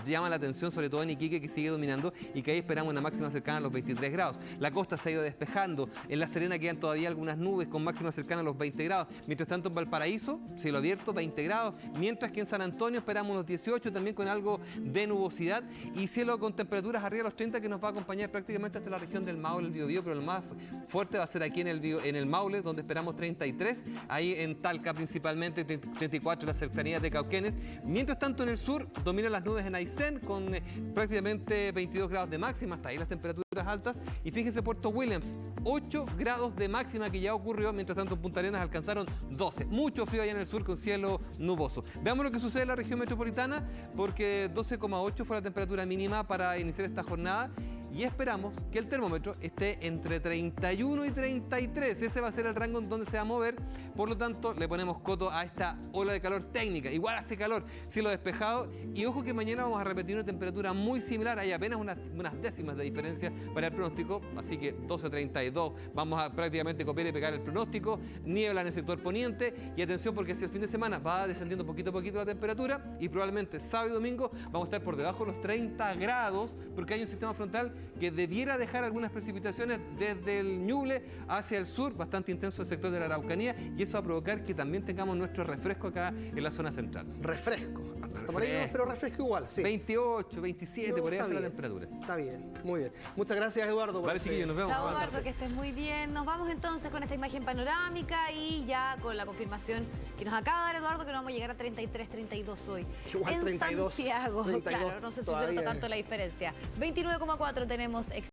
llama la atención, sobre todo en Iquique, que sigue dominando, y que ahí esperamos una máxima cercana a los 23 grados. La costa se ha ido despejando, en La Serena quedan todavía algunas nubes con máxima cercana a los 20 grados, mientras tanto en Valparaíso, cielo abierto, 20 grados, mientras que en San Antonio esperamos los 18, también con algo de nubosidad, y cielo con temperaturas arriba de los 30, que nos va a acompañar prácticamente hasta la región del Maule, el Biobío, pero lo más fuerte va a ser aquí en el Maule, donde esperamos 33, ahí en Talca principalmente, 34 en las cercanías de Cauquenes. Mientras tanto en el sur dominan las nubes en Aysén, con prácticamente 22 grados de máxima, hasta ahí las temperaturas altas, y fíjense Puerto Williams, 8 grados de máxima que ya ocurrió, mientras tanto en Punta Arenas alcanzaron 12. Mucho frío allá en el sur con cielo nuboso. Veamos lo que sucede en la región metropolitana, porque 12,8 fue la temperatura mínima para iniciar esta jornada, y esperamos que el termómetro esté entre 31 y 33. Ese va a ser el rango en donde se va a mover. Por lo tanto, le ponemos coto a esta ola de calor técnica. Igual hace calor, cielo despejado. Y ojo que mañana vamos a repetir una temperatura muy similar. Hay apenas unas décimas de diferencia para el pronóstico. Así que 12,32. Vamos a prácticamente copiar y pegar el pronóstico. Niebla en el sector poniente. Y atención, porque hacia el fin de semana va descendiendo poquito a poquito la temperatura. Y probablemente sábado y domingo vamos a estar por debajo de los 30 grados. Porque hay un sistema frontal que debiera dejar algunas precipitaciones desde el Ñuble hacia el sur, bastante intenso el sector de la Araucanía, y eso va a provocar que también tengamos nuestro refresco acá en la zona central. Refresco. Hasta por ahí, pero refresco igual, sí. 28, 27, por ahí está la temperatura. Está bien, muy bien. Muchas gracias, Eduardo. Vale, chiquillos, nos vemos. Chao, Eduardo, que estés muy bien. Nos vamos entonces con esta imagen panorámica y ya con la confirmación que nos acaba de dar Eduardo, que nos vamos a llegar a 33, 32 hoy. Igual en 32. Santiago, 32, claro, no sé si se nota tanto la diferencia. 29,4 tenemos